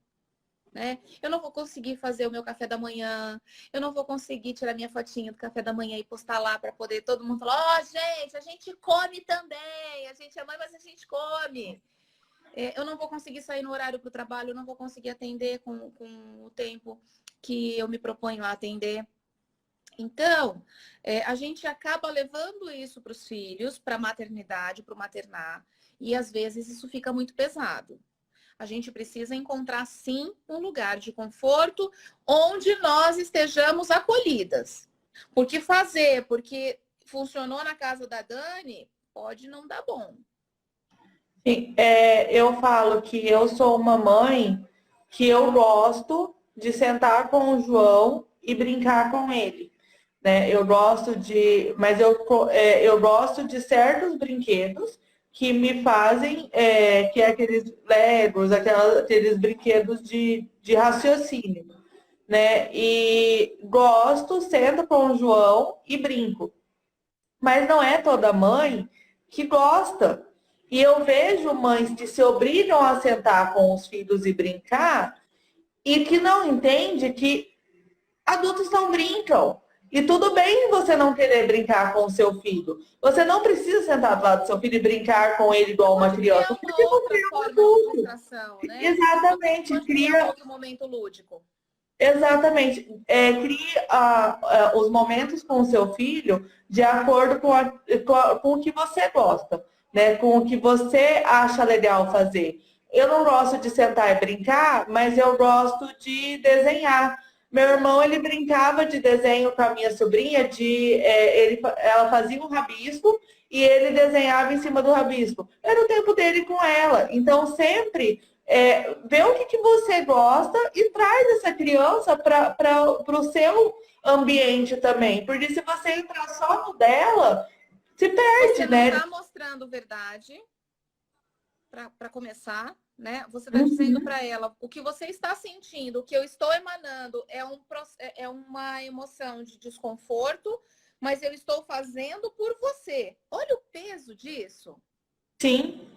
Né? Eu não vou conseguir fazer o meu café da manhã, eu não vou conseguir tirar minha fotinha do café da manhã e postar lá para poder todo mundo falar, gente, a gente come também, a gente é mãe, mas a gente come. Eu não vou conseguir sair no horário para o trabalho, eu não vou conseguir atender com o tempo que eu me proponho a atender. Então, a gente acaba levando isso para os filhos, para a maternidade, para o maternar, e às vezes isso fica muito pesado. A gente precisa encontrar, sim, um lugar de conforto onde nós estejamos acolhidas. Porque funcionou na casa da Dani, pode não dar bom. Sim, eu falo que eu sou uma mãe que eu gosto de sentar com o João e brincar com ele. Né? Eu gosto mas eu gosto de certos brinquedos que me fazem, que é aqueles Legos, aqueles brinquedos de raciocínio, né? E gosto, sento com o João e brinco. Mas não é toda mãe que gosta. E eu vejo mães que se obrigam a sentar com os filhos e brincar e que não entende que adultos não brincam. E tudo bem você não querer brincar com o seu filho. Você não precisa sentar do lado do seu filho e brincar com ele igual uma criança. Uma Porque você outra é um forma de adulto. distração, né? Exatamente. Pode criar um outro momento lúdico. Exatamente. Crie os momentos com o seu filho de acordo com o que você gosta, né? Com o que você acha legal fazer. Eu não gosto de sentar e brincar, mas eu gosto de desenhar. Meu irmão, ele brincava de desenho com a minha sobrinha, ela fazia um rabisco e ele desenhava em cima do rabisco. Era o tempo dele com ela. Então, sempre vê o que você gosta e traz essa criança para o seu ambiente também. Porque se você entrar só no dela, se perde, Você não né? está mostrando verdade, para começar, né? Você está dizendo Uhum. para ela o que você está sentindo, o que eu estou emanando é uma emoção de desconforto, mas eu estou fazendo por você. Olha o peso disso. Sim.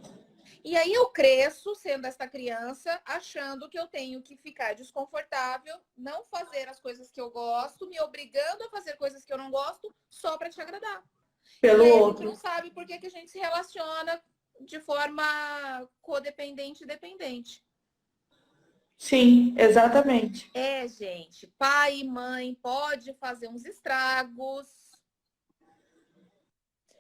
E aí eu cresço sendo essa criança, achando que eu tenho que ficar desconfortável, não fazer as coisas que eu gosto, me obrigando a fazer coisas que eu não gosto só para te agradar. Pelo E aí a gente outro. não sabe por que a gente se relaciona de forma codependente e dependente. Sim, exatamente. Gente, pai e mãe pode fazer uns estragos.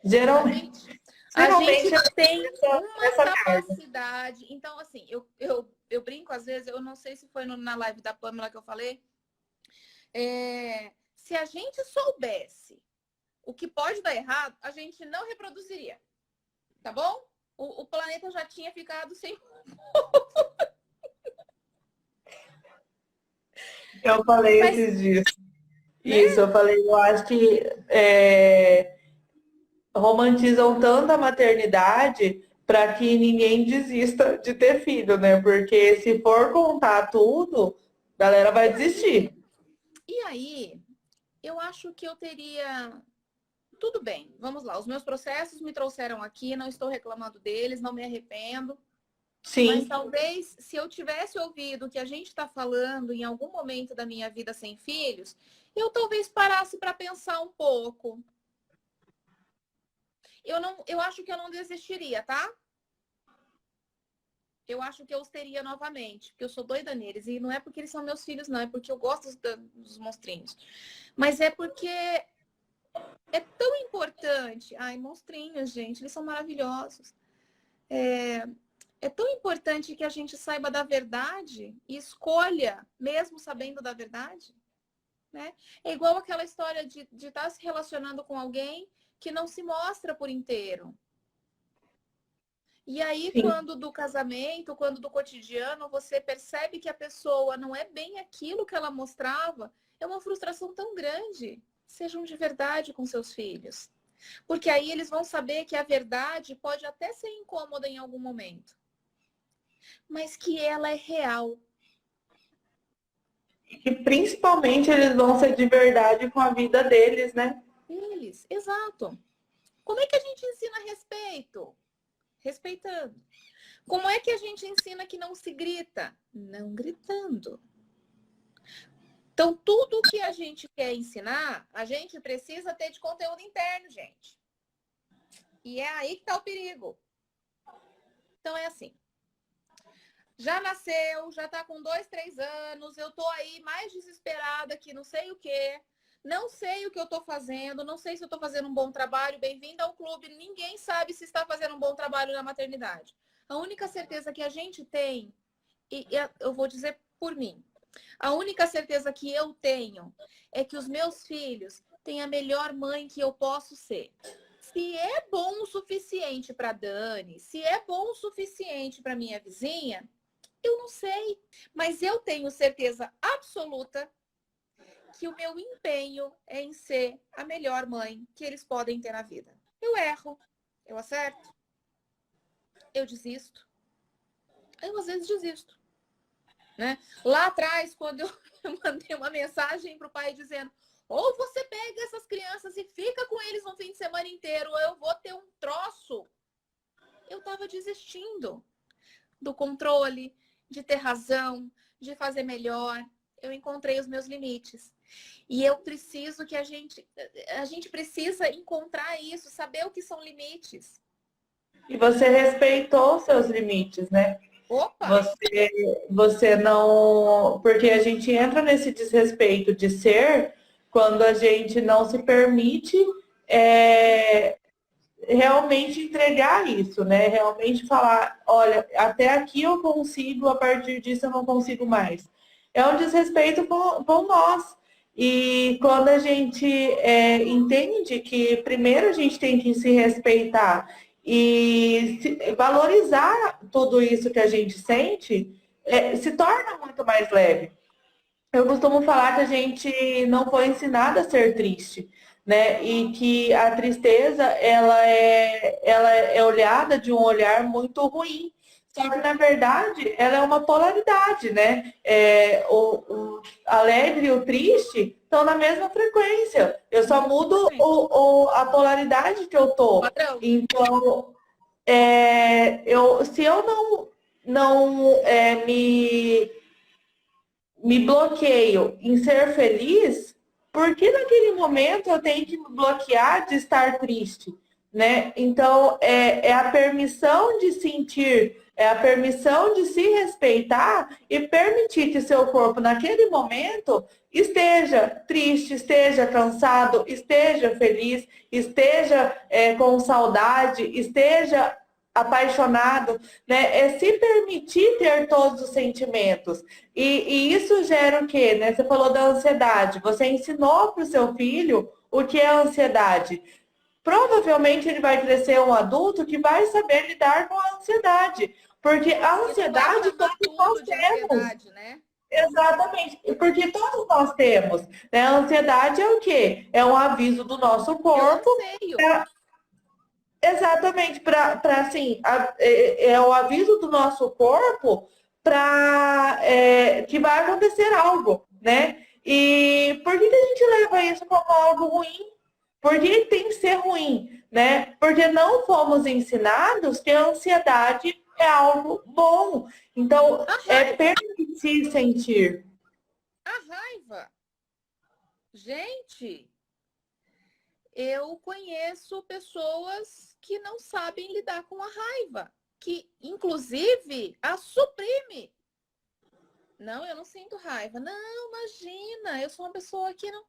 Geralmente. A Geralmente gente é tem uma essa carga. capacidade. Então, assim, eu brinco às vezes, eu não sei se foi na live da Pamela que eu falei. Se a gente soubesse o que pode dar errado, a gente não reproduziria. Tá bom? O planeta já tinha ficado sem. Eu falei Mas, esses dias. né? Isso, eu falei, eu acho que romantizam tanto a maternidade para que ninguém desista de ter filho, né? Porque se for contar tudo, a galera vai desistir. E aí, eu acho que eu teria. Tudo bem, vamos lá. Os meus processos me trouxeram aqui, não estou reclamando deles, não me arrependo. Mas Sim, talvez, se eu tivesse ouvido o que a gente está falando em algum momento da minha vida sem filhos, eu talvez parasse para pensar um pouco. Eu acho que eu não desistiria, tá? Eu acho que eu os teria novamente, porque eu sou doida neles. E não é porque eles são meus filhos, não. É porque eu gosto dos monstrinhos. Mas é porque é tão importante. Ai, monstrinhos, gente, eles são maravilhosos. É tão importante que a gente saiba da verdade e escolha, mesmo sabendo da verdade. né? É igual aquela história de estar se relacionando com alguém que não se mostra por inteiro. E aí, Sim. quando do casamento, quando do cotidiano, você percebe que a pessoa não é bem aquilo que ela mostrava, é uma frustração tão grande. Sejam de verdade com seus filhos. Porque aí eles vão saber que a verdade pode até ser incômoda em algum momento, mas que ela é real. E principalmente eles vão ser de verdade com a vida deles, né? Eles, exato. Como é que a gente ensina respeito? Respeitando. Como é que a gente ensina que não se grita? Não gritando. Então, tudo que a gente quer ensinar, a gente precisa ter de conteúdo interno, gente. E é aí que está o perigo. Então, é assim. Já nasceu, já está com 2, 3 anos, eu estou aí mais desesperada que não sei o quê. Não sei o que eu estou fazendo, não sei se eu estou fazendo um bom trabalho. Bem-vindo ao clube. Ninguém sabe se está fazendo um bom trabalho na maternidade. A única certeza que a gente tem, e eu vou dizer por mim, a única certeza que eu tenho é que os meus filhos têm a melhor mãe que eu posso ser. Se é bom o suficiente para Dani, se é bom o suficiente para minha vizinha, eu não sei. Mas eu tenho certeza absoluta que o meu empenho é em ser a melhor mãe que eles podem ter na vida. Eu erro, eu acerto, eu desisto. Eu às vezes desisto. Né? Lá atrás, quando eu mandei uma mensagem para o pai dizendo: ou você pega essas crianças e fica com eles um fim de semana inteiro, ou eu vou ter um troço. Eu estava desistindo do controle, de ter razão, de fazer melhor. Eu encontrei os meus limites. E eu preciso que a gente precisa encontrar isso, saber o que são limites. E você respeitou seus limites, né? Opa! Você não. Porque a gente entra nesse desrespeito de ser quando a gente não se permite é, realmente entregar isso, né? Realmente falar, olha, até aqui eu consigo, a partir disso eu não consigo mais. É um desrespeito com nós. E quando a gente entende que primeiro a gente tem que se respeitar e valorizar tudo isso que a gente sente, se torna muito mais leve. Eu costumo falar que a gente não foi ensinada a ser triste, né? E que a tristeza ela é olhada de um olhar muito ruim. Só que, na verdade, ela é uma polaridade, né? O alegre e o triste estão na mesma frequência. Eu só mudo a polaridade que eu tô. Padrão. Então, se eu não me bloqueio em ser feliz, por que naquele momento eu tenho que me bloquear de estar triste, né? Então, é a permissão de sentir, é a permissão de se respeitar e permitir que seu corpo, naquele momento, esteja triste, esteja cansado, esteja feliz, esteja com saudade, esteja apaixonado, né? É se permitir ter todos os sentimentos. E isso gera o quê? Né? Você falou da ansiedade. Você ensinou para o seu filho o que é ansiedade. Provavelmente ele vai crescer um adulto que vai saber lidar com a ansiedade. Porque a ansiedade todos nós temos. Né? Exatamente, porque todos nós temos. Né? A ansiedade é o quê? É um aviso do nosso Eu corpo. anseio. Exatamente, para assim, é o aviso do nosso corpo para que vai acontecer algo, né? E por que a gente leva isso como algo ruim? Por que tem que ser ruim, né? Porque não fomos ensinados que a ansiedade é algo bom. Então, é permitir sentir. A raiva. Gente, eu conheço pessoas que não sabem lidar com a raiva, que inclusive a suprime. Não, eu não sinto raiva. Não, imagina, eu sou uma pessoa que não.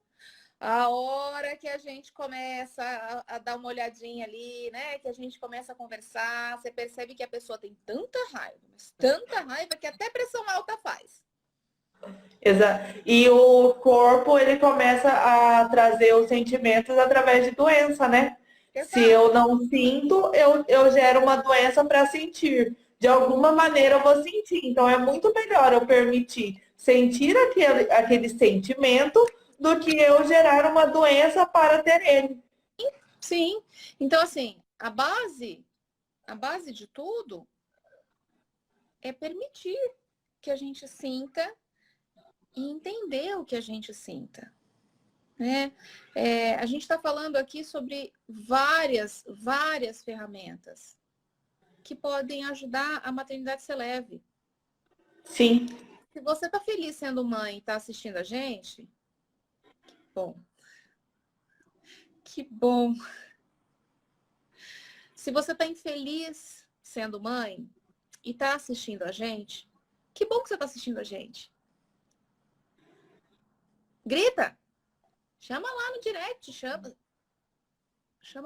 A hora que a gente começa a dar uma olhadinha ali, né? Que a gente começa a conversar, você percebe que a pessoa tem tanta raiva, mas tanta raiva que até pressão alta faz. E o corpo, ele começa a trazer os sentimentos através de doença, né? Se Exato. eu não sinto, eu gero uma doença para sentir. De alguma maneira eu vou sentir. Então é muito melhor eu permitir sentir aquele sentimento do que eu gerar uma doença para ter ele. Sim. Então, assim, a base de tudo é permitir que a gente sinta e entender o que a gente sinta. Né? A gente está falando aqui sobre várias ferramentas que podem ajudar a maternidade ser leve. Sim. Se você está feliz sendo mãe e está assistindo a gente, bom. Que bom. Se você está infeliz sendo mãe e está assistindo a gente, que bom que você está assistindo a gente. Grita. Chama lá no direct, chama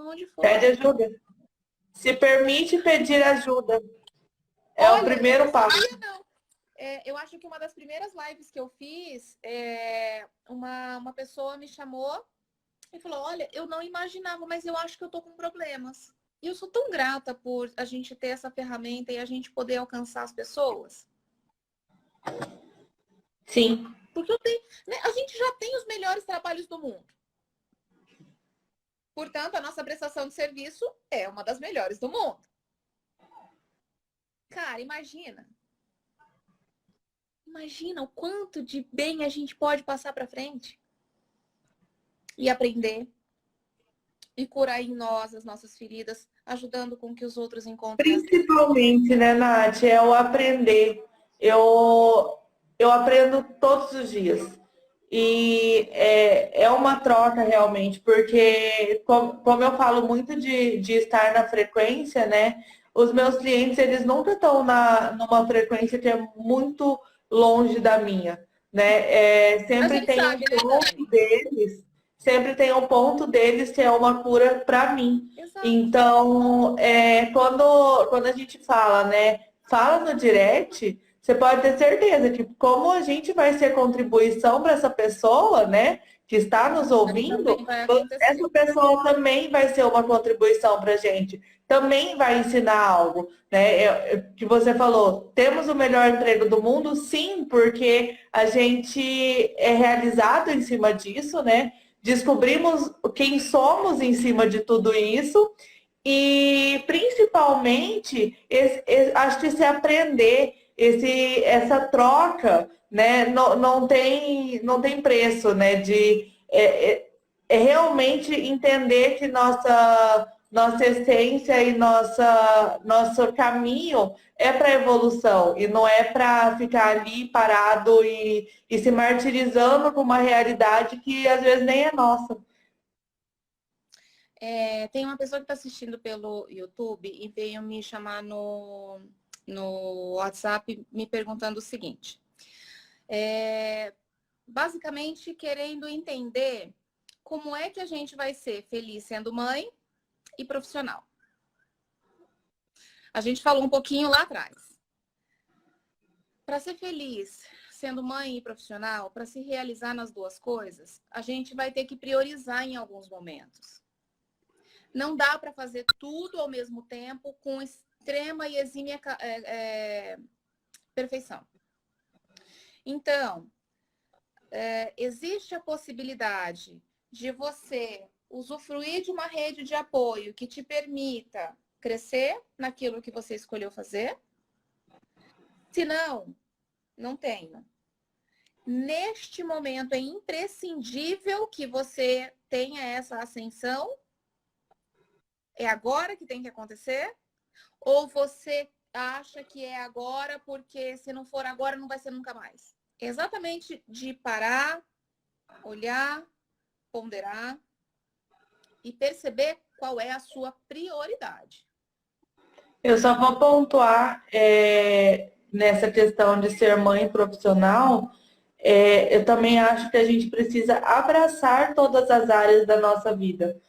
onde for. Pede ajuda. Se permite pedir ajuda. É o primeiro passo. Não. Eu acho que uma das primeiras lives que eu fiz, uma pessoa me chamou e falou, olha, eu não imaginava, mas eu acho que eu tô com problemas. E eu sou tão grata por a gente ter essa ferramenta e a gente poder alcançar as pessoas. Sim. Porque a gente já tem os melhores trabalhos do mundo. Portanto, a nossa prestação de serviço é uma das melhores do mundo. Cara, imagina o quanto de bem a gente pode passar para frente e aprender e curar em nós as nossas feridas, ajudando com que os outros encontrem. Principalmente, né, Nath, é o aprender. Eu aprendo todos os dias. E é uma troca realmente, porque como eu falo muito de estar na frequência, né? Os meus clientes, eles nunca estão numa frequência que é muito longe da minha, né? Sempre tem um ponto deles, sempre tem um ponto deles que é uma cura para mim. Exato. Então, quando a gente fala, né? Fala no direct, você pode ter certeza que como a gente vai ser contribuição para essa pessoa, né, que está nos ouvindo, essa pessoa também vai ser uma contribuição para a gente, também vai ensinar algo, né? Que você falou, temos o melhor emprego do mundo, sim, porque a gente é realizado em cima disso, né? Descobrimos quem somos em cima de tudo isso. E principalmente, acho que se aprender essa troca, né, não tem preço, né, é realmente entender que nossa essência e nosso caminho é para evolução e não é para ficar ali parado e se martirizando com uma realidade que às vezes nem é nossa. Tem uma pessoa que está assistindo pelo YouTube e veio me chamar no WhatsApp me perguntando o seguinte. Basicamente, querendo entender como é que a gente vai ser feliz sendo mãe e profissional. A gente falou um pouquinho lá atrás. Para ser feliz sendo mãe e profissional, para se realizar nas duas coisas, a gente vai ter que priorizar em alguns momentos. Não dá para fazer tudo ao mesmo tempo com extrema e exímia perfeição. Então, existe a possibilidade de você usufruir de uma rede de apoio que te permita crescer naquilo que você escolheu fazer. Se não, não tenho. Neste momento é imprescindível que você tenha essa ascensão. É agora que tem que acontecer? Ou você acha que é agora porque se não for agora não vai ser nunca mais? Exatamente de parar, olhar, ponderar e perceber qual é a sua prioridade. Eu só vou pontuar nessa questão de ser mãe profissional. Eu também acho que a gente precisa abraçar todas as áreas da nossa vida.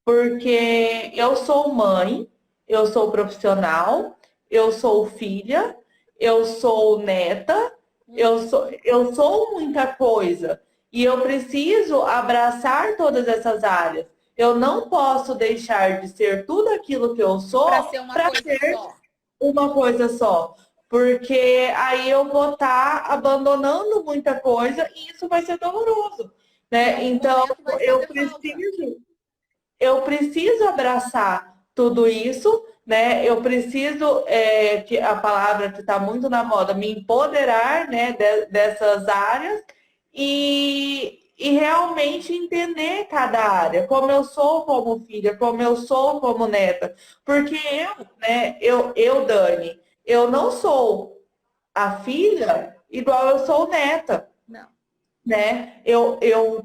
Porque eu sou mãe, eu sou profissional, eu sou filha, eu sou neta, Eu sou muita coisa e eu preciso abraçar todas essas áreas. Eu não posso deixar de ser tudo aquilo que eu Para sou ser uma para coisa ser só. uma coisa só. Porque aí eu vou estar abandonando muita coisa e isso vai ser doloroso, Em né? algum Então, momento vai eu fazer falta. preciso eu preciso abraçar tudo isso, né? Eu preciso, que a palavra que está muito na moda, me empoderar, né, dessas áreas e realmente entender cada área, como eu sou como filha, como eu sou como neta. Porque Dani, eu não sou a filha igual eu sou neta, Não. né?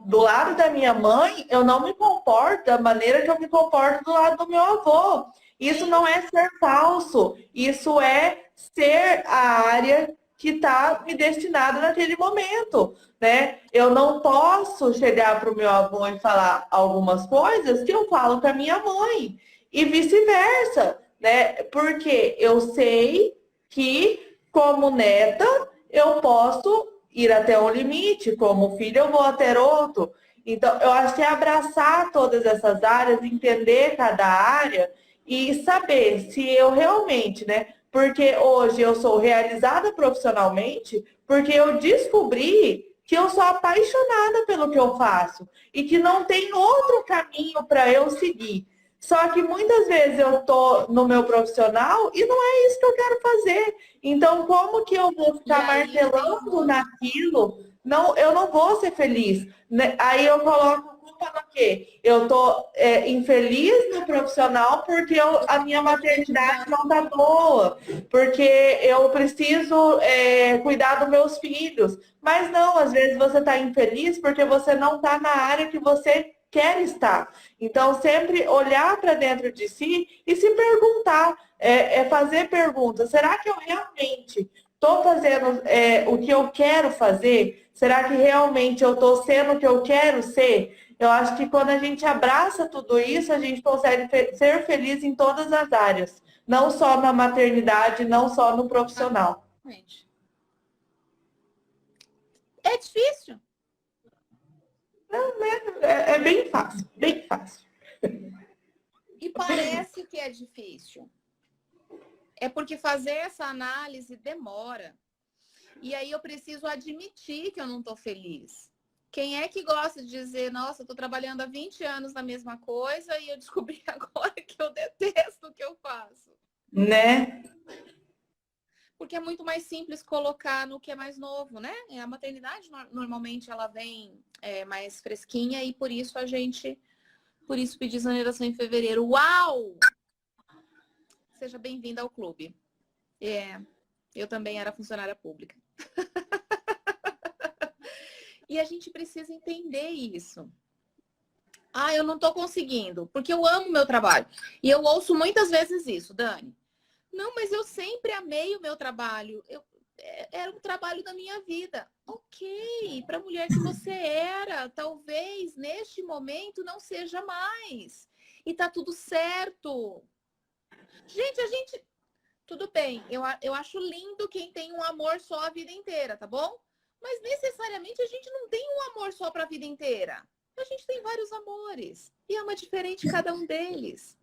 Do lado da minha mãe, eu não me comporto da maneira que eu me comporto do lado do meu avô. Isso Sim. não é ser falso, isso é ser a área que está me destinada naquele momento, né? Eu não posso chegar para o meu avô e falar algumas coisas que eu falo para minha mãe e vice-versa, né? Porque eu sei que como neta eu posso ir até um limite, como filho eu vou até outro. Então, eu acho que é abraçar todas essas áreas, entender cada área e saber se eu realmente, né? Porque hoje eu sou realizada profissionalmente, porque eu descobri que eu sou apaixonada pelo que eu faço e que não tem outro caminho para eu seguir. Só que muitas vezes eu tô no meu profissional e não é isso que eu quero fazer. Então, como que eu vou E ficar aí tem um martelando monte. naquilo? Não, eu não vou ser feliz, né? Aí eu coloco culpa no quê? Eu tô infeliz no profissional porque a minha maternidade não tá boa, porque eu preciso cuidar dos meus filhos. Mas não, às vezes você está infeliz porque você não está na área que você quer estar. Então, sempre olhar para dentro de si e se perguntar, fazer perguntas. Será que eu realmente estou fazendo o que eu quero fazer? Será que realmente eu estou sendo o que eu quero ser? Eu acho que quando a gente abraça tudo isso, a gente consegue ser feliz em todas as áreas. Não só na maternidade, não só no profissional. Exatamente. É difícil. Não, né? É bem fácil, bem fácil. E parece que é difícil. É porque fazer essa análise demora. E aí eu preciso admitir que eu não estou feliz. Quem é que gosta de dizer, nossa, eu estou trabalhando há 20 anos na mesma coisa e eu descobri agora que eu detesto o que eu faço? Né? Porque é muito mais simples colocar no que é mais novo, né? A maternidade normalmente ela vem mais fresquinha e por isso por isso pedi exoneração em fevereiro. Uau! Seja bem-vinda ao clube. Eu também era funcionária pública. E a gente precisa entender isso. Ah, eu não estou conseguindo, porque eu amo meu trabalho. E eu ouço muitas vezes isso, Dani. Não, mas eu sempre amei o meu trabalho. Era um trabalho da minha vida. Ok, para a mulher que você era, talvez neste momento não seja mais. E tá tudo certo. Gente, tudo bem. Eu acho lindo quem tem um amor só a vida inteira, tá bom? Mas necessariamente a gente não tem um amor só para a vida inteira. A gente tem vários amores. E ama diferente cada um deles.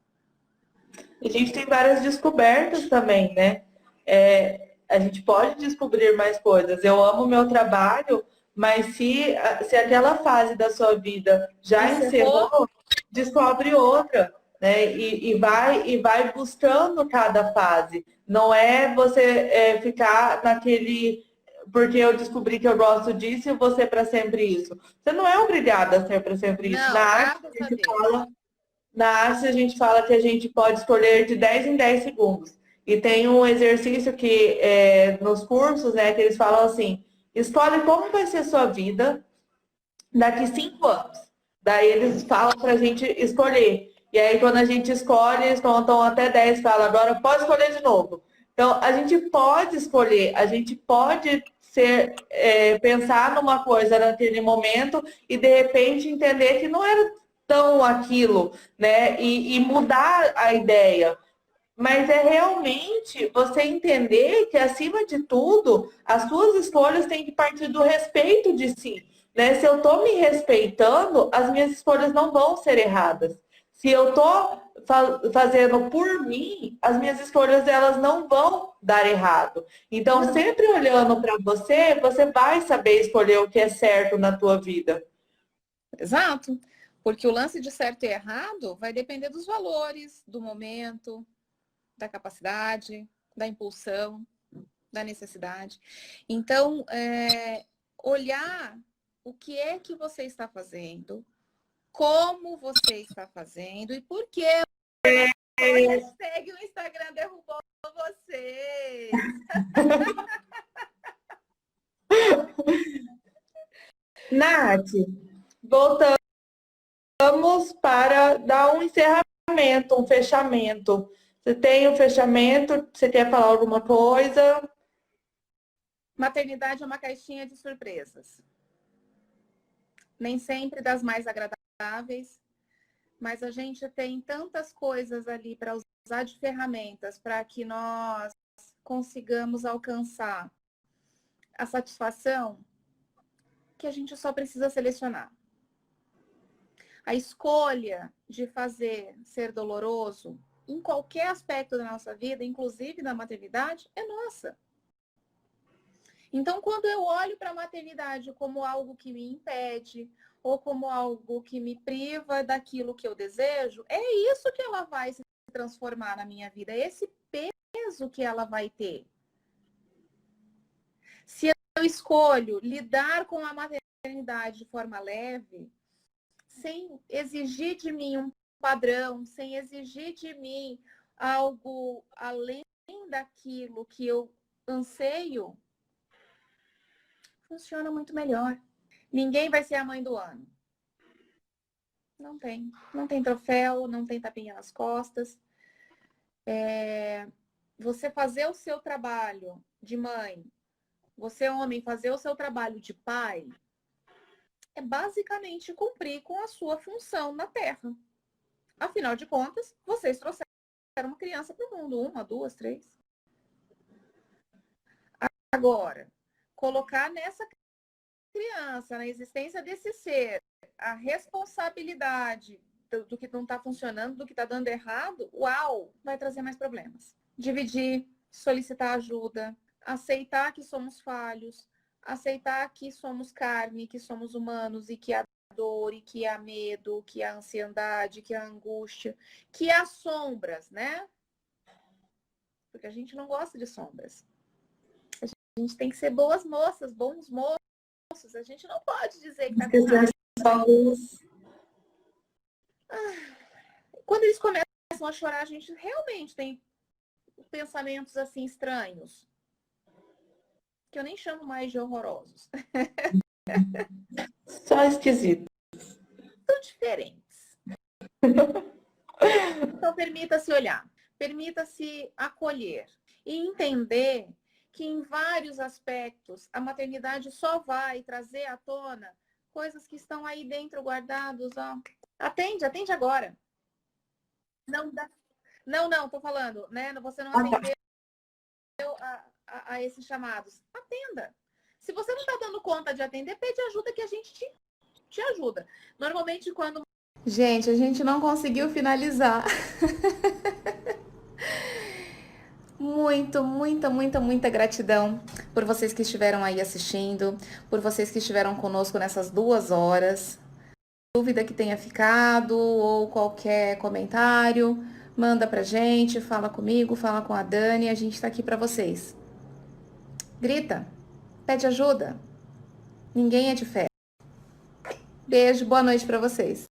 A gente tem várias descobertas também, né? A gente pode descobrir mais coisas. Eu amo o meu trabalho, mas se aquela fase da sua vida já Encerrou? encerrou, descobre outra, né? E vai buscando cada fase. Não é você ficar naquele. Porque eu descobri que eu gosto disso e você para sempre isso. Você não é obrigada a ser para sempre isso. Na Não, arte, graças a a gente Deus. fala na arte, a gente fala que a gente pode escolher de 10 em 10 segundos. E tem um exercício que, nos cursos, né, que eles falam assim, escolhe como vai ser a sua vida daqui 5 anos. Daí eles falam para a gente escolher. E aí, quando a gente escolhe, eles contam até 10 e falam, agora pode escolher de novo. Então, a gente pode escolher, a gente pode pensar numa coisa naquele momento e, de repente, entender que não era tão aquilo, né? E mudar a ideia. Mas é realmente você entender que, acima de tudo, as suas escolhas têm que partir do respeito de si, né? Se eu estou me respeitando, as minhas escolhas não vão ser erradas. Se eu estou fazendo por mim, as minhas escolhas elas não vão dar errado. Então, sempre olhando para você, você vai saber escolher o que é certo na tua vida. Exato. Porque o lance de certo e errado vai depender dos valores, do momento, da capacidade, da impulsão, da necessidade. Então, olhar o que é que você está fazendo, como você está fazendo e por que a hashtag o Instagram derrubou vocês. Nath, voltamos para dar um encerramento, um fechamento. Você tem um fechamento? Você quer falar alguma coisa? Maternidade é uma caixinha de surpresas. Nem sempre das mais agradáveis, mas a gente tem tantas coisas ali para usar de ferramentas para que nós consigamos alcançar a satisfação que a gente só precisa selecionar. A escolha de fazer ser doloroso em qualquer aspecto da nossa vida, inclusive na maternidade, é nossa. Então, quando eu olho para a maternidade como algo que me impede ou como algo que me priva daquilo que eu desejo, é isso que ela vai se transformar na minha vida, é esse peso que ela vai ter. Se eu escolho lidar com a maternidade de forma leve, sem exigir de mim um padrão, sem exigir de mim algo além daquilo que eu anseio, funciona muito melhor. Ninguém vai ser a mãe do ano. Não tem. Não tem troféu, não tem tapinha nas costas. Você fazer o seu trabalho de mãe, você, homem, fazer o seu trabalho de pai, é basicamente cumprir com a sua função na Terra. Afinal de contas, vocês trouxeram uma criança para o mundo. 1, 2, 3. Agora, colocar nessa criança, na existência desse ser, a responsabilidade do que não está funcionando, do que está dando errado, uau, vai trazer mais problemas. Dividir, solicitar ajuda, aceitar que somos falhos, aceitar que somos carne, que somos humanos e que há dor, e que há medo, que há ansiedade, que há angústia, que há sombras, né? Porque a gente não gosta de sombras. A gente tem que ser boas moças, bons moços. A gente não pode dizer que está com raiva. Quando eles começam a chorar, a gente realmente tem pensamentos assim estranhos. Que eu nem chamo mais de horrorosos. Só esquisito. São diferentes. Então, permita-se olhar. Permita-se acolher. E entender que em vários aspectos a maternidade só vai trazer à tona coisas que estão aí dentro guardados, ó. Atende agora. Não dá. Não, tô falando, né? Você não atendeu a esses chamados. Atenda. Se você não tá dando conta de atender, pede ajuda que a gente te ajuda. Normalmente quando... Gente, a gente não conseguiu finalizar. Muita gratidão por vocês que estiveram aí assistindo, por vocês que estiveram conosco nessas 2 horas. Dúvida que tenha ficado ou qualquer comentário, manda pra gente, fala comigo, fala com a Dani, a gente tá aqui pra vocês. Grita, pede ajuda. Ninguém é de fé. Beijo, boa noite pra vocês.